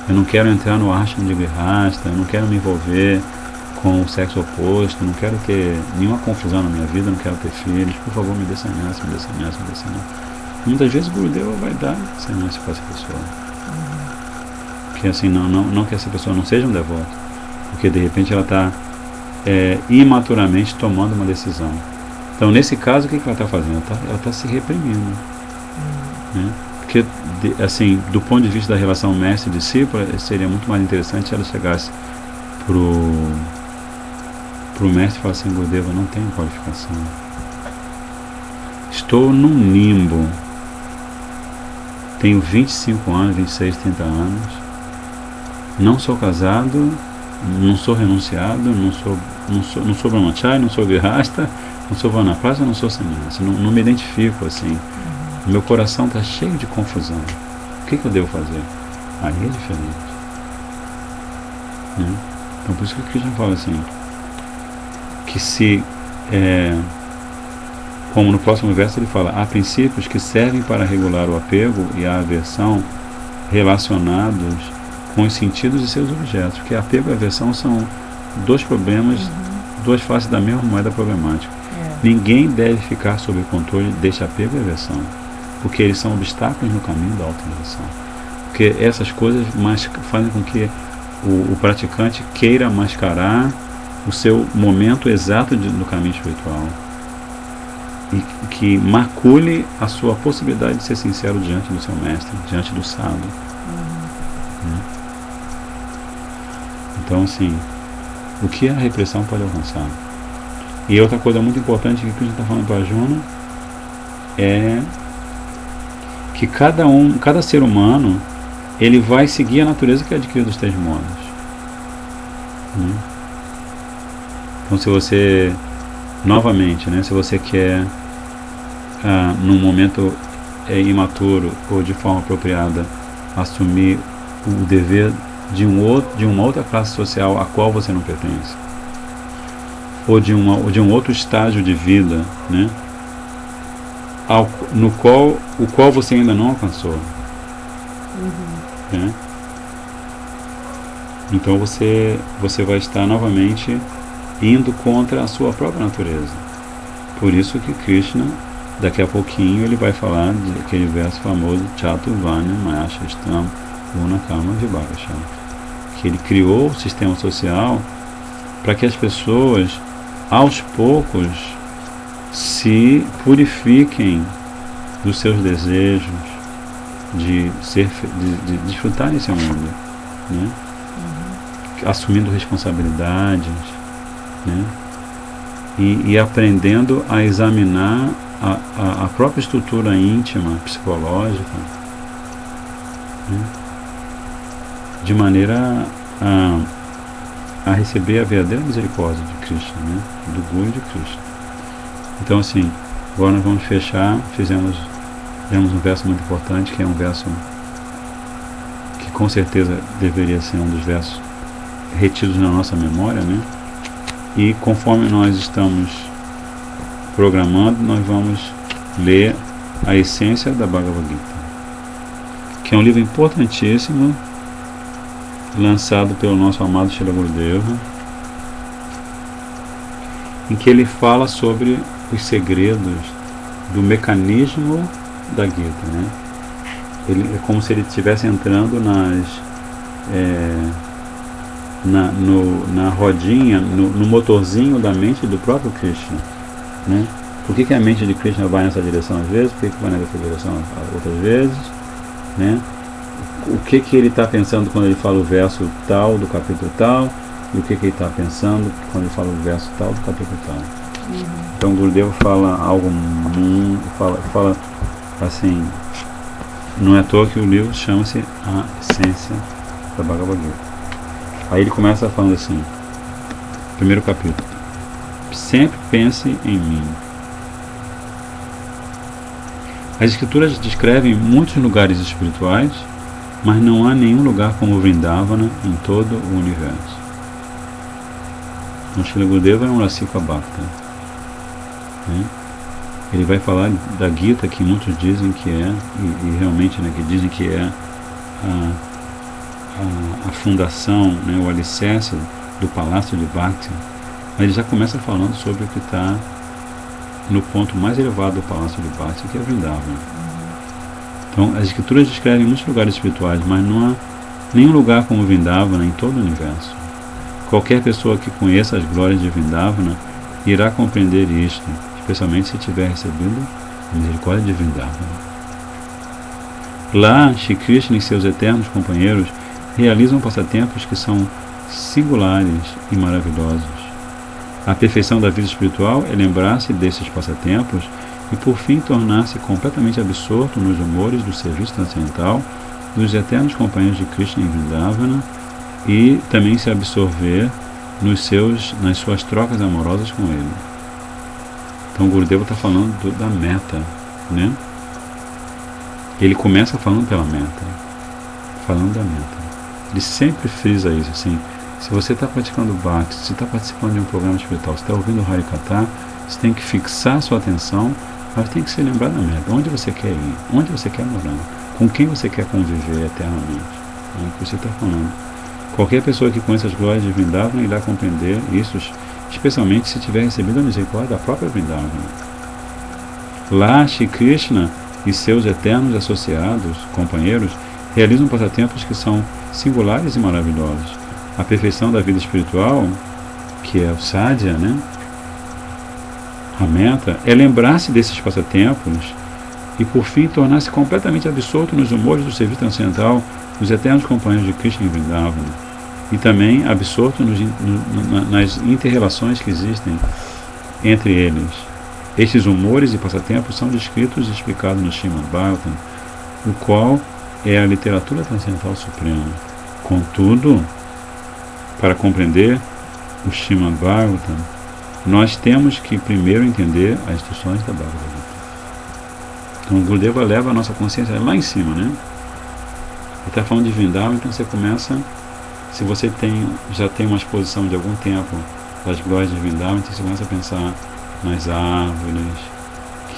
eu não quero entrar no ashram de Grihastha, eu não quero me envolver com o sexo oposto, não quero ter nenhuma confusão na minha vida, não quero ter filhos, por favor, me dê sannyasa, me dê sannyasa, me dê sannyasa. Muitas vezes o Gurudeva vai dar sannyasa para essa pessoa. Porque assim, não que essa pessoa não seja um devoto, porque de repente ela está imaturamente tomando uma decisão. Então, nesse caso, o que ela está fazendo? Ela está se reprimindo. Né? Porque, assim, do ponto de vista da relação mestre-discípulo, seria muito mais interessante se ela chegasse pro mestre e falasse assim: Gurudeva, não tenho qualificação. Estou num limbo. Tenho 25 anos, 26, 30 anos. Não sou casado, não sou renunciado, não sou brahmachari, não sou grihastha, não sou vanaprastha, não sou sannyasi. Não me identifico assim. Meu coração está cheio de confusão. O que eu devo fazer? Aí é diferente. Né? Então por isso que o Krishna fala assim, que se, como no próximo verso ele fala, há princípios que servem para regular o apego e a aversão relacionados com os sentidos de seus objetos, porque apego e aversão são dois problemas, duas faces da mesma moeda problemática. Ninguém deve ficar sob o controle deste apego e aversão, porque eles são obstáculos no caminho da auto-realização. Porque essas coisas fazem com que o praticante queira mascarar o seu momento exato do caminho espiritual e que macule a sua possibilidade de ser sincero diante do seu mestre, diante do sábio. Então, assim, o que a repressão pode alcançar? E outra coisa muito importante que a gente está falando para a Arjuna é que cada ser humano, ele vai seguir a natureza que é adquirida dos três modos. Né? Então, se você, novamente, né, se você quer, num momento imaturo ou de forma apropriada, assumir o dever de uma outra classe social a qual você não pertence, ou de um outro estágio de vida, né, o qual você ainda não alcançou. Né? Então você vai estar novamente indo contra a sua própria natureza. Por isso que Krishna, daqui a pouquinho, ele vai falar daquele verso famoso Chaturvanya Mayashastam Gunakama Vibhagasham, que ele criou o sistema social para que as pessoas, aos poucos, se purifiquem dos seus desejos de desfrutar nesse mundo, né? Assumindo responsabilidades, né? E aprendendo a examinar a própria estrutura íntima, psicológica, né? De maneira a receber a verdadeira misericórdia de Krishna, né? Do Guru de Krishna. Então, assim, Agora nós vamos fechar, fizemos um verso muito importante, que é um verso que com certeza deveria ser um dos versos retidos na nossa memória, né? E conforme nós estamos programando, nós vamos ler a essência da Bhagavad Gita, que é um livro importantíssimo, lançado pelo nosso amado Srila Gurudeva, em que ele fala sobre os segredos do mecanismo da Gita, né? Ele é como se ele estivesse entrando na rodinha, no motorzinho da mente do próprio Krishna, né? Por que a mente de Krishna vai nessa direção às vezes, por que vai nessa direção outras vezes, né? O que ele está pensando quando ele fala o verso tal do capítulo tal, e o que ele está pensando quando ele fala o verso tal do capítulo tal. Então Gurudeva fala algo fala assim, não é à toa que o livro chama-se A Essência da Bhagavad Gita. Aí ele começa falando assim, primeiro capítulo: sempre pense em mim. As escrituras descrevem muitos lugares espirituais, mas não há nenhum lugar como Vrindavana em todo o universo. O Srila Gurudeva é um Rasika Bhakta, né? Ele vai falar da Gita, que muitos dizem que é, e realmente, né, que dizem que é a fundação, né, o alicerce do Palácio de Bhakti. Mas ele já começa falando sobre o que está no ponto mais elevado do Palácio de Bhakti, que é Vrindavana. Então, as escrituras descrevem muitos lugares espirituais, mas não há nenhum lugar como Vrindavana em todo o universo. Qualquer pessoa que conheça as glórias de Vrindavana irá compreender isto, especialmente se tiver recebido a misericórdia de Vrindavana. Lá, Shri Krishna e seus eternos companheiros realizam passatempos que são singulares e maravilhosos. A perfeição da vida espiritual é lembrar-se desses passatempos e, por fim, tornar-se completamente absorto nos humores do serviço transcendental dos eternos companheiros de Krishna em Vrindavana e também se absorver nas suas trocas amorosas com ele. Então o Gurudeva está falando da meta, né? Ele começa falando pela meta, falando da meta. Ele sempre frisa isso, assim, se você está praticando Bhakti, se está participando de um programa espiritual, se está ouvindo o Harikatha, você tem que fixar sua atenção, mas tem que se lembrar da meta, onde você quer ir, onde você quer morar, com quem você quer conviver eternamente. É o que você está falando. Qualquer pessoa que conheça as glórias de Vrindavana irá compreender isso, especialmente se tiver recebido a misericórdia da própria Vrindavana. Lá, Shri Krishna e seus eternos associados, companheiros, realizam passatempos que são singulares e maravilhosos. A perfeição da vida espiritual, que é o sadhya, né? A meta é lembrar-se desses passatempos e, por fim, tornar-se completamente absorto nos humores do serviço transcendental dos eternos companheiros de Krishna em Vrindavana, e também absorto nas inter-relações que existem entre eles. Estes humores e passatempos são descritos e explicados no Srimad Bhagavatam, o qual é a literatura transcendental suprema. Contudo, para compreender o Srimad Bhagavatam, nós temos que primeiro entender as instruções da Bhagavad Gita. Então o Gurudeva leva a nossa consciência lá em cima, né? Ele está falando de Vrindavana, então você começa, se você já tem uma exposição de algum tempo das glórias de Vrindavana, então você começa a pensar nas árvores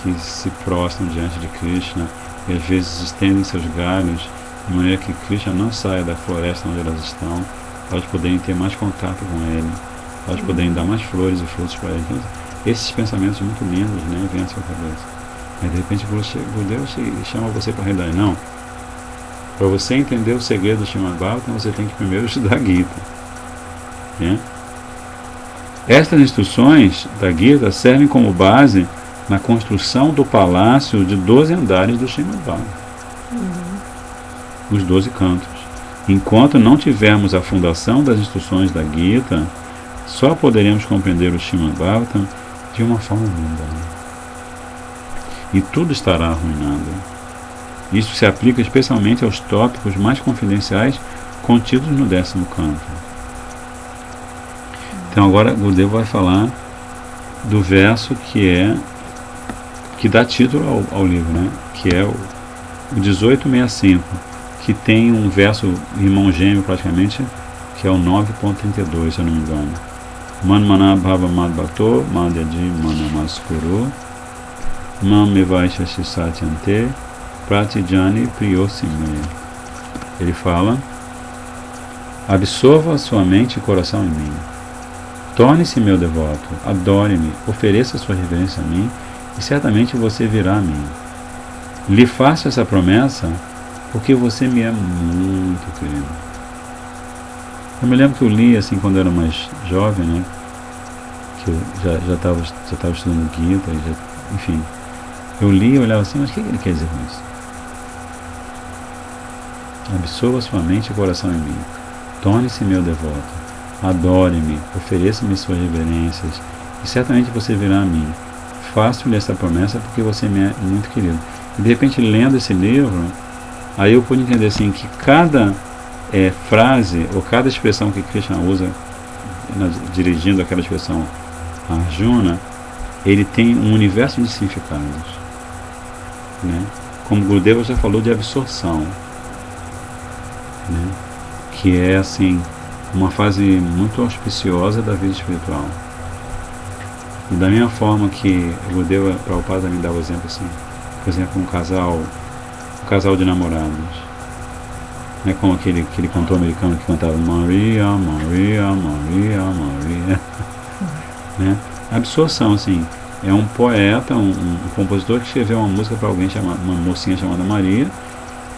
que se prostram diante de Krishna e às vezes estendem seus galhos de maneira que Krishna não saia da floresta onde elas estão, para elas poderem ter mais contato com ele, para elas poderem dar mais flores e frutos para ele. Então, esses pensamentos muito lindos, né, vêm à sua cabeça. Mas de repente Deus chama você para a realidade. Não. Para você entender o segredo do Srimad Bhagavatam, você tem que primeiro estudar a Gita. Né? Estas instruções da Gita servem como base na construção do palácio de 12 andares do Srimad Bhagavatam. Os 12 cantos. Enquanto não tivermos a fundação das instruções da Gita, só poderemos compreender o Srimad Bhagavatam de uma forma mundana. E tudo estará arruinado. Isso se aplica especialmente aos tópicos mais confidenciais contidos no 10º canto. Então agora Gurudeva vai falar do verso que é que dá título ao livro, né? Que é o 1865, que tem um verso irmão gêmeo praticamente, que é o 9.32, se eu não me engano. Manmana Bhava Madbhato, Madhyadi Manamaskuru, Mam Mevaisha Shisatyante, Pratijani Priyosime. Ele fala: absorva sua mente e coração em mim. Torne-se meu devoto, adore-me, ofereça sua reverência a mim, e certamente você virá a mim. Lhe faço essa promessa porque você me é muito querido. Eu me lembro que eu li assim quando eu era mais jovem, né? Que eu já estava estudando Gita, enfim. Eu li e olhava assim, mas o que ele quer dizer com isso? Absorva sua mente e coração em mim. Torne-se meu devoto. Adore-me, ofereça-me suas reverências, e certamente você virá a mim. Faço-lhe essa promessa porque você me é muito querido. E de repente, lendo esse livro, aí eu pude entender assim, que cada frase ou cada expressão que Krishna usa, dirigindo aquela expressão a Arjuna, ele tem um universo de significados, né? Como Gurudeva já falou de absorção, né? Que é assim uma fase muito auspiciosa da vida espiritual. E da mesma forma que Gurudeva Prabhupada me dá o exemplo assim, por exemplo, um casal de namorados, né, como aquele cantor americano que cantava Maria, Maria, Maria, Maria, né? Absorção, assim, é um poeta, um compositor que escreveu uma música para alguém uma mocinha chamada Maria,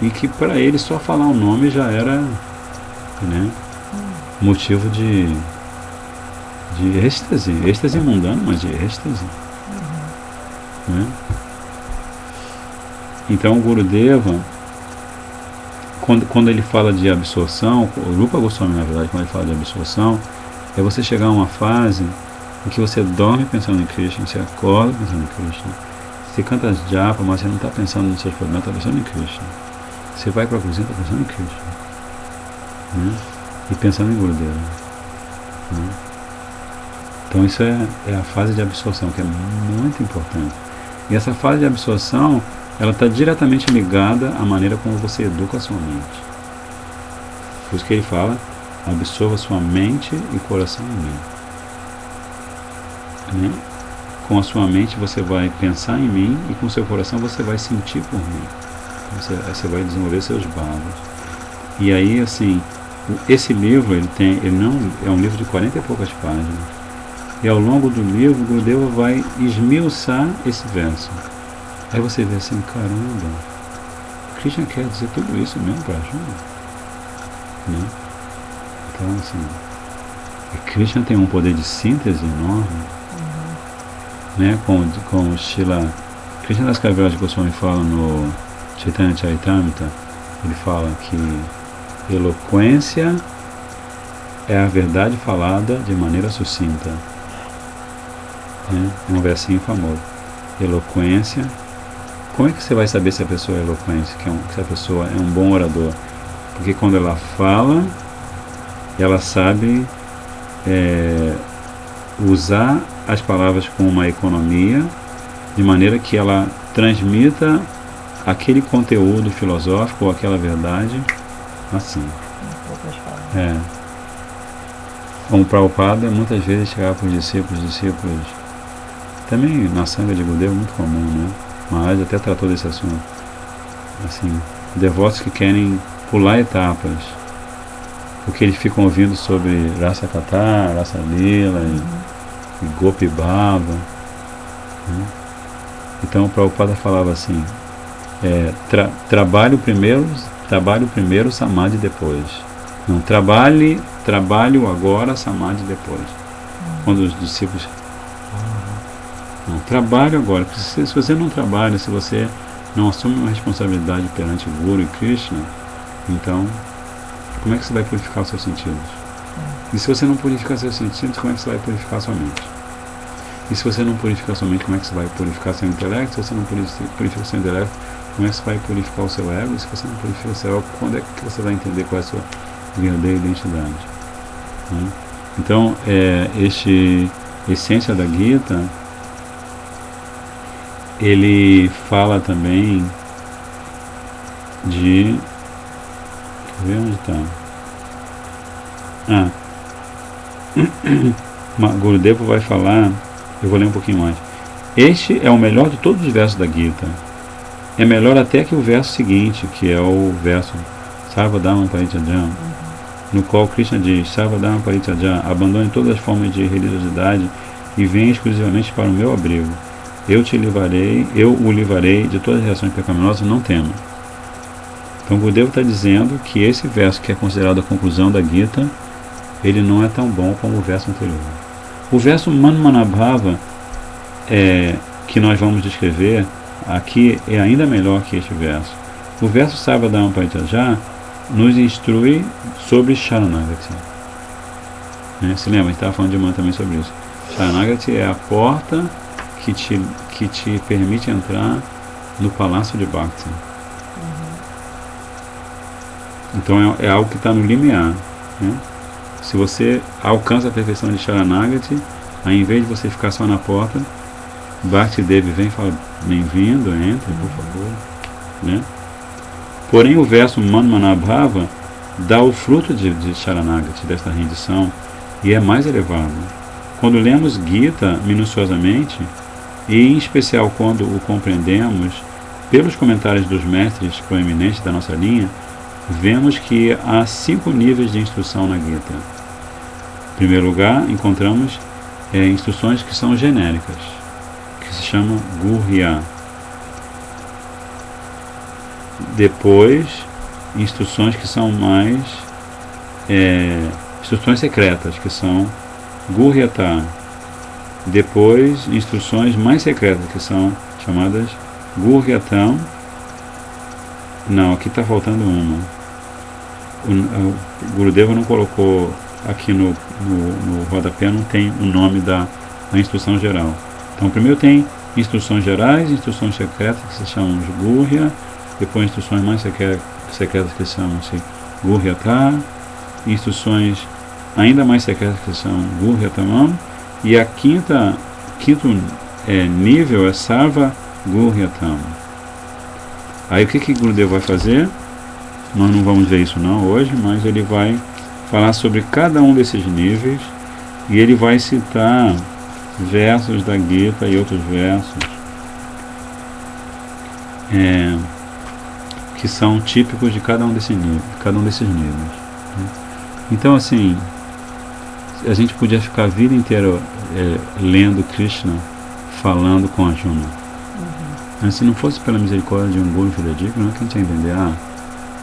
e que para ele só falar o nome já era, né, motivo de êxtase mundano, mas de êxtase, né? Então o Gurudeva, quando ele fala de absorção, o Rupa Goswami, na verdade, quando ele fala de absorção, é você chegar a uma fase em que você dorme pensando em Krishna, você acorda pensando em Krishna, você canta as japa, mas você não está pensando nos seus problemas, está pensando em Krishna. Você vai para a cozinha, está pensando em Krishna, né? E pensando em Gurudeva, né? Então isso é a fase de absorção, que é muito importante. E essa fase de absorção, ela está diretamente ligada à maneira como você educa a sua mente. Por isso que ele fala, absorva sua mente e coração em mim, né? Com a sua mente você vai pensar em mim, e com o seu coração você vai sentir por mim. Você vai desenvolver seus bhavas. E aí, assim, esse livro, ele não é um livro de 40 e poucas páginas. E ao longo do livro, Gurudeva vai esmiuçar esse verso. Aí você vê assim, caramba, Krishna quer dizer tudo isso mesmo para Arjuna, né? Então, assim, Krishna tem um poder de síntese enorme, né? Como Srila Krishna Das Kaviraj Goswami fala no Chaitanya Charitamrita, ele fala que eloquência é a verdade falada de maneira sucinta, né? É um versinho famoso. Eloquência. Como é que você vai saber se a pessoa é eloquente, se a pessoa é um bom orador? Porque quando ela fala, ela sabe usar as palavras com uma economia, de maneira que ela transmita aquele conteúdo filosófico ou aquela verdade assim. Como Prabhupada muitas vezes chegava para os discípulos, também na sanga de Gurudeva é muito comum, né? Maharaj até tratou desse assunto. Assim, devotos que querem pular etapas, porque eles ficam ouvindo sobre Rasa Katha, Rasa Lila e Gopi Bhava, né? Então o Prabhupada falava assim, trabalho primeiro, samadhi depois. Não, trabalho agora, samadhi depois. Quando os discípulos... Não, trabalho agora. Se você não trabalha, se você não assume uma responsabilidade perante o Guru e Krishna, então, como é que você vai purificar os seus sentidos? E se você não purificar seus sentidos, como é que você vai purificar sua mente? E se você não purificar sua mente, como é que você vai purificar seu intelecto? Se você não purifica seu intelecto, como é que você vai purificar o seu ego? E se você não purifica o seu ego, quando é que você vai entender qual é a sua verdadeira identidade? Né? Então, essência da Gita ele fala também de... Deixa eu ver onde está. Gurudeva vai falar, eu vou ler um pouquinho mais. Este é o melhor de todos os versos da Gita. É melhor até que o verso seguinte, que é o verso Sarvadharma Parityajam, no qual Krishna diz: Sarvadharma Parityajam, abandone todas as formas de religiosidade e venha exclusivamente para o meu abrigo. Eu o livrarei de todas as reações pecaminosas, não tema. Então Gurudeva está dizendo que esse verso, que é considerado a conclusão da Gita, ele não é tão bom como o verso anterior. O verso Manmanabhava, que nós vamos descrever aqui, é ainda melhor que este verso. O verso Sarvadharma Parityajam nos instrui sobre Sharanagati. Se lembra, a gente estava falando de manhã também sobre isso. Sharanagati é a porta que te permite entrar no palácio de Bhakti. Então é algo que está no limiar. Se você alcança a perfeição de Sharanagati, ao invés de você ficar só na porta, Bhakti Devi vem e fala: bem-vindo, entre, por favor. Porém, o verso Manmanabhava dá o fruto de Sharanagati, desta rendição, e é mais elevado. Quando lemos Gita minuciosamente, e em especial quando o compreendemos pelos comentários dos mestres proeminentes da nossa linha, vemos que há 5 níveis de instrução na Gita. Em primeiro lugar, encontramos instruções que são genéricas, que se chamam Gurya. Depois, instruções que são mais instruções secretas, que são Guryata. Depois, instruções mais secretas, que são chamadas Guryatam. Não, aqui está faltando uma. O Gurudeva não colocou aqui no rodapé, não tem o nome da instrução geral. Então, primeiro tem instruções gerais, instruções secretas, que se chamam de Gurya. Depois, instruções mais secretas, que chamam-se Guryata. Instruções ainda mais secretas, que são Guryatamam. E a quinto nível é Sarva Guryatam. Aí o que Gurudeva vai fazer? Nós não vamos ver isso não hoje, mas ele vai falar sobre cada um desses níveis e ele vai citar versos da Gita e outros versos que são típicos de cada um desses níveis. Então, assim, a gente podia ficar a vida inteira lendo Krishna falando com Arjuna. Mas se não fosse pela misericórdia de um Guru fidedigno, não é que a gente ia entender.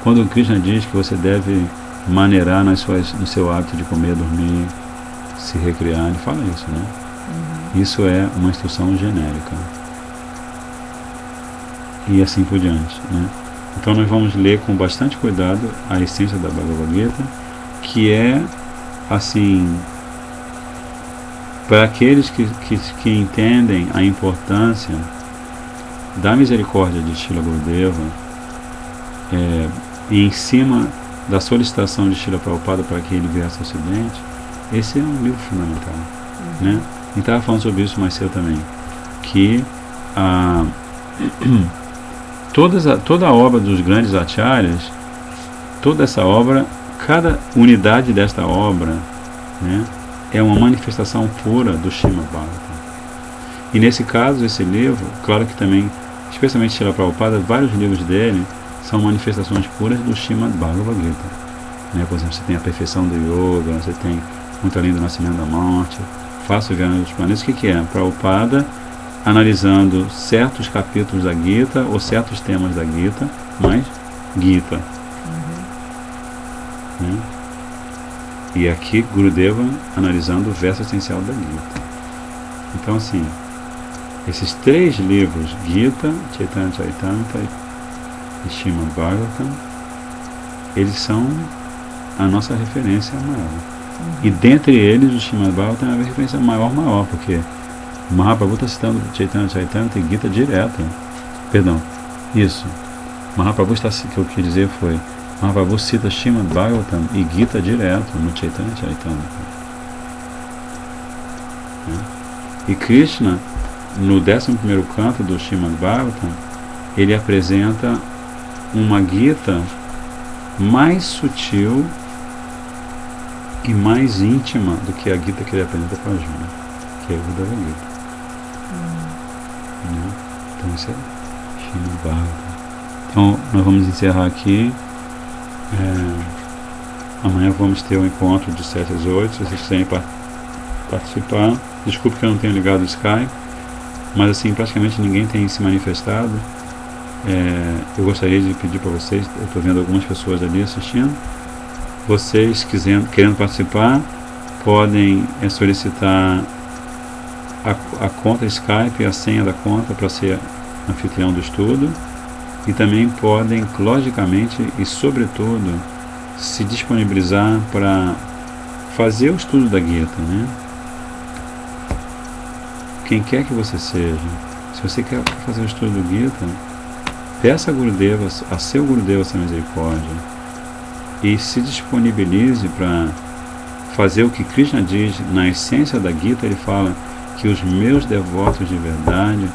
Quando o Krishna diz que você deve maneirar no seu hábito de comer, dormir, se recriar, ele fala isso, né? Isso é uma instrução genérica. E assim por diante, né? Então nós vamos ler com bastante cuidado a essência da Bhagavad Gita, que é, assim, para aqueles que entendem a importância da misericórdia de Srila Gurudeva, e em cima da solicitação de Srila Prabhupada para que ele viesse ao Ocidente, esse é um livro fundamental. Né? A gente estava falando sobre isso mais cedo também, que toda a obra dos grandes acharyas, toda essa obra, cada unidade desta obra, né, é uma manifestação pura do Srimad Bhagavatam. E nesse caso, esse livro, claro que também, especialmente Srila Prabhupada, vários livros dele são manifestações puras do Srimad Bhagavad Gita. Né? Por exemplo, você tem a perfeição do yoga, você tem muito além do nascimento da morte, Fácil Viagem dos Planetas. O que é? Prabhupada analisando certos capítulos da Gita ou certos temas da Gita, mas Gita. Né? E aqui Gurudeva analisando o verso essencial da Gita. Então, assim, esses 3 livros, Gita, Chaitanya Charitamrita e Srimad Bhagavatam, eles são a nossa referência maior. E dentre eles, o Srimad Bhagavatam é a referência maior, porque o Mahaprabhu está citando Chaitanya Charitamrita e Gita direto. Perdão, isso. Mahaprabhu está, o que eu quis dizer foi, Mahaprabhu cita Srimad Bhagavatam e Gita direto no Chaitanya Charitamrita. E Krishna no 11º canto do Srimad Bhagavatam, ele apresenta uma Gita mais sutil e mais íntima do que a Gita que ele apresenta para Arjuna, que é o Uddhava Gita. Né? Então isso é Srimad Bhagavatam. Então nós vamos encerrar aqui. Amanhã vamos ter um encontro de 7 às 8, se vocês quiserem participar. Desculpe que eu não tenho ligado o Skype, mas assim, praticamente ninguém tem se manifestado. Eu gostaria de pedir para vocês, eu estou vendo algumas pessoas ali assistindo, vocês querendo participar, podem solicitar a conta Skype, a senha da conta para ser anfitrião do estudo, e também podem, logicamente e sobretudo, se disponibilizar para fazer o estudo da Gita, né? Quem quer que você seja, se você quer fazer o estudo do Gita, peça a seu Gurudeva essa misericórdia e se disponibilize para fazer o que Krishna diz na essência da Gita. Ele fala que os meus devotos de verdade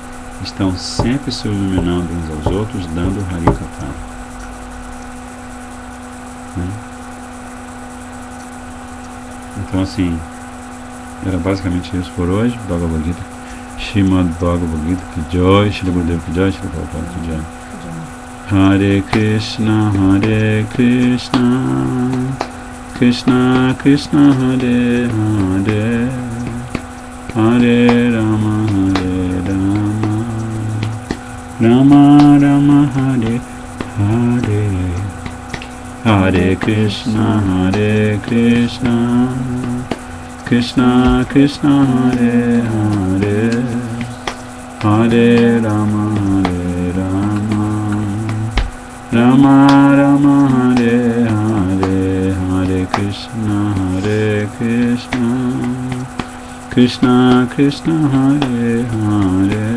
estão sempre se iluminando uns aos outros, dando Harikatha. Então assim, era basicamente isso por hoje. Bhagavad Gita, Srimad Bhagavad Gita que Jai, Shri Gurudeva que Jai, Shri Prabhupada que Jai. Hare Krishna, Krishna Krishna, Hare Hare, Hare Rama, Rama Rama, Hare Hare. Hare Krishna, Krishna Krishna, Hare Hare, Hare Rama, Rama Rama, Hare Hare. Hare Krishna, Krishna Krishna, Hare Hare,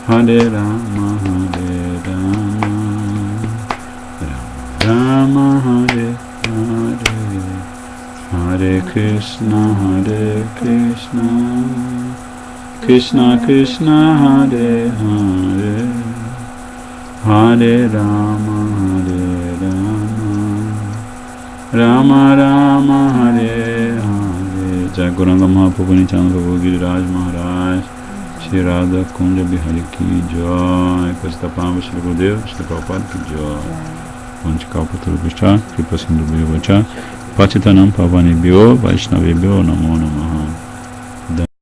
Hare Rama, Rama Hare Hare. Hare Krishna, Krishna Krishna, Hare Hare, Hare Rama, Rama Rama, Hare Hare. Jai Gauranga Mahaprabhu Nityananda Prabhu Giriraj Maharaj, Shri Radha Kunja Bihari ki Jai, Pasitapamba Shri Gurudeva, Shri Prabhupada ki Jai. Vanchikaupa Turubhishcha, Kripa Sindhu Bhyo Vacha, Patitanam Pavanebhyo, Vaishnavebhyo Namo Namaha.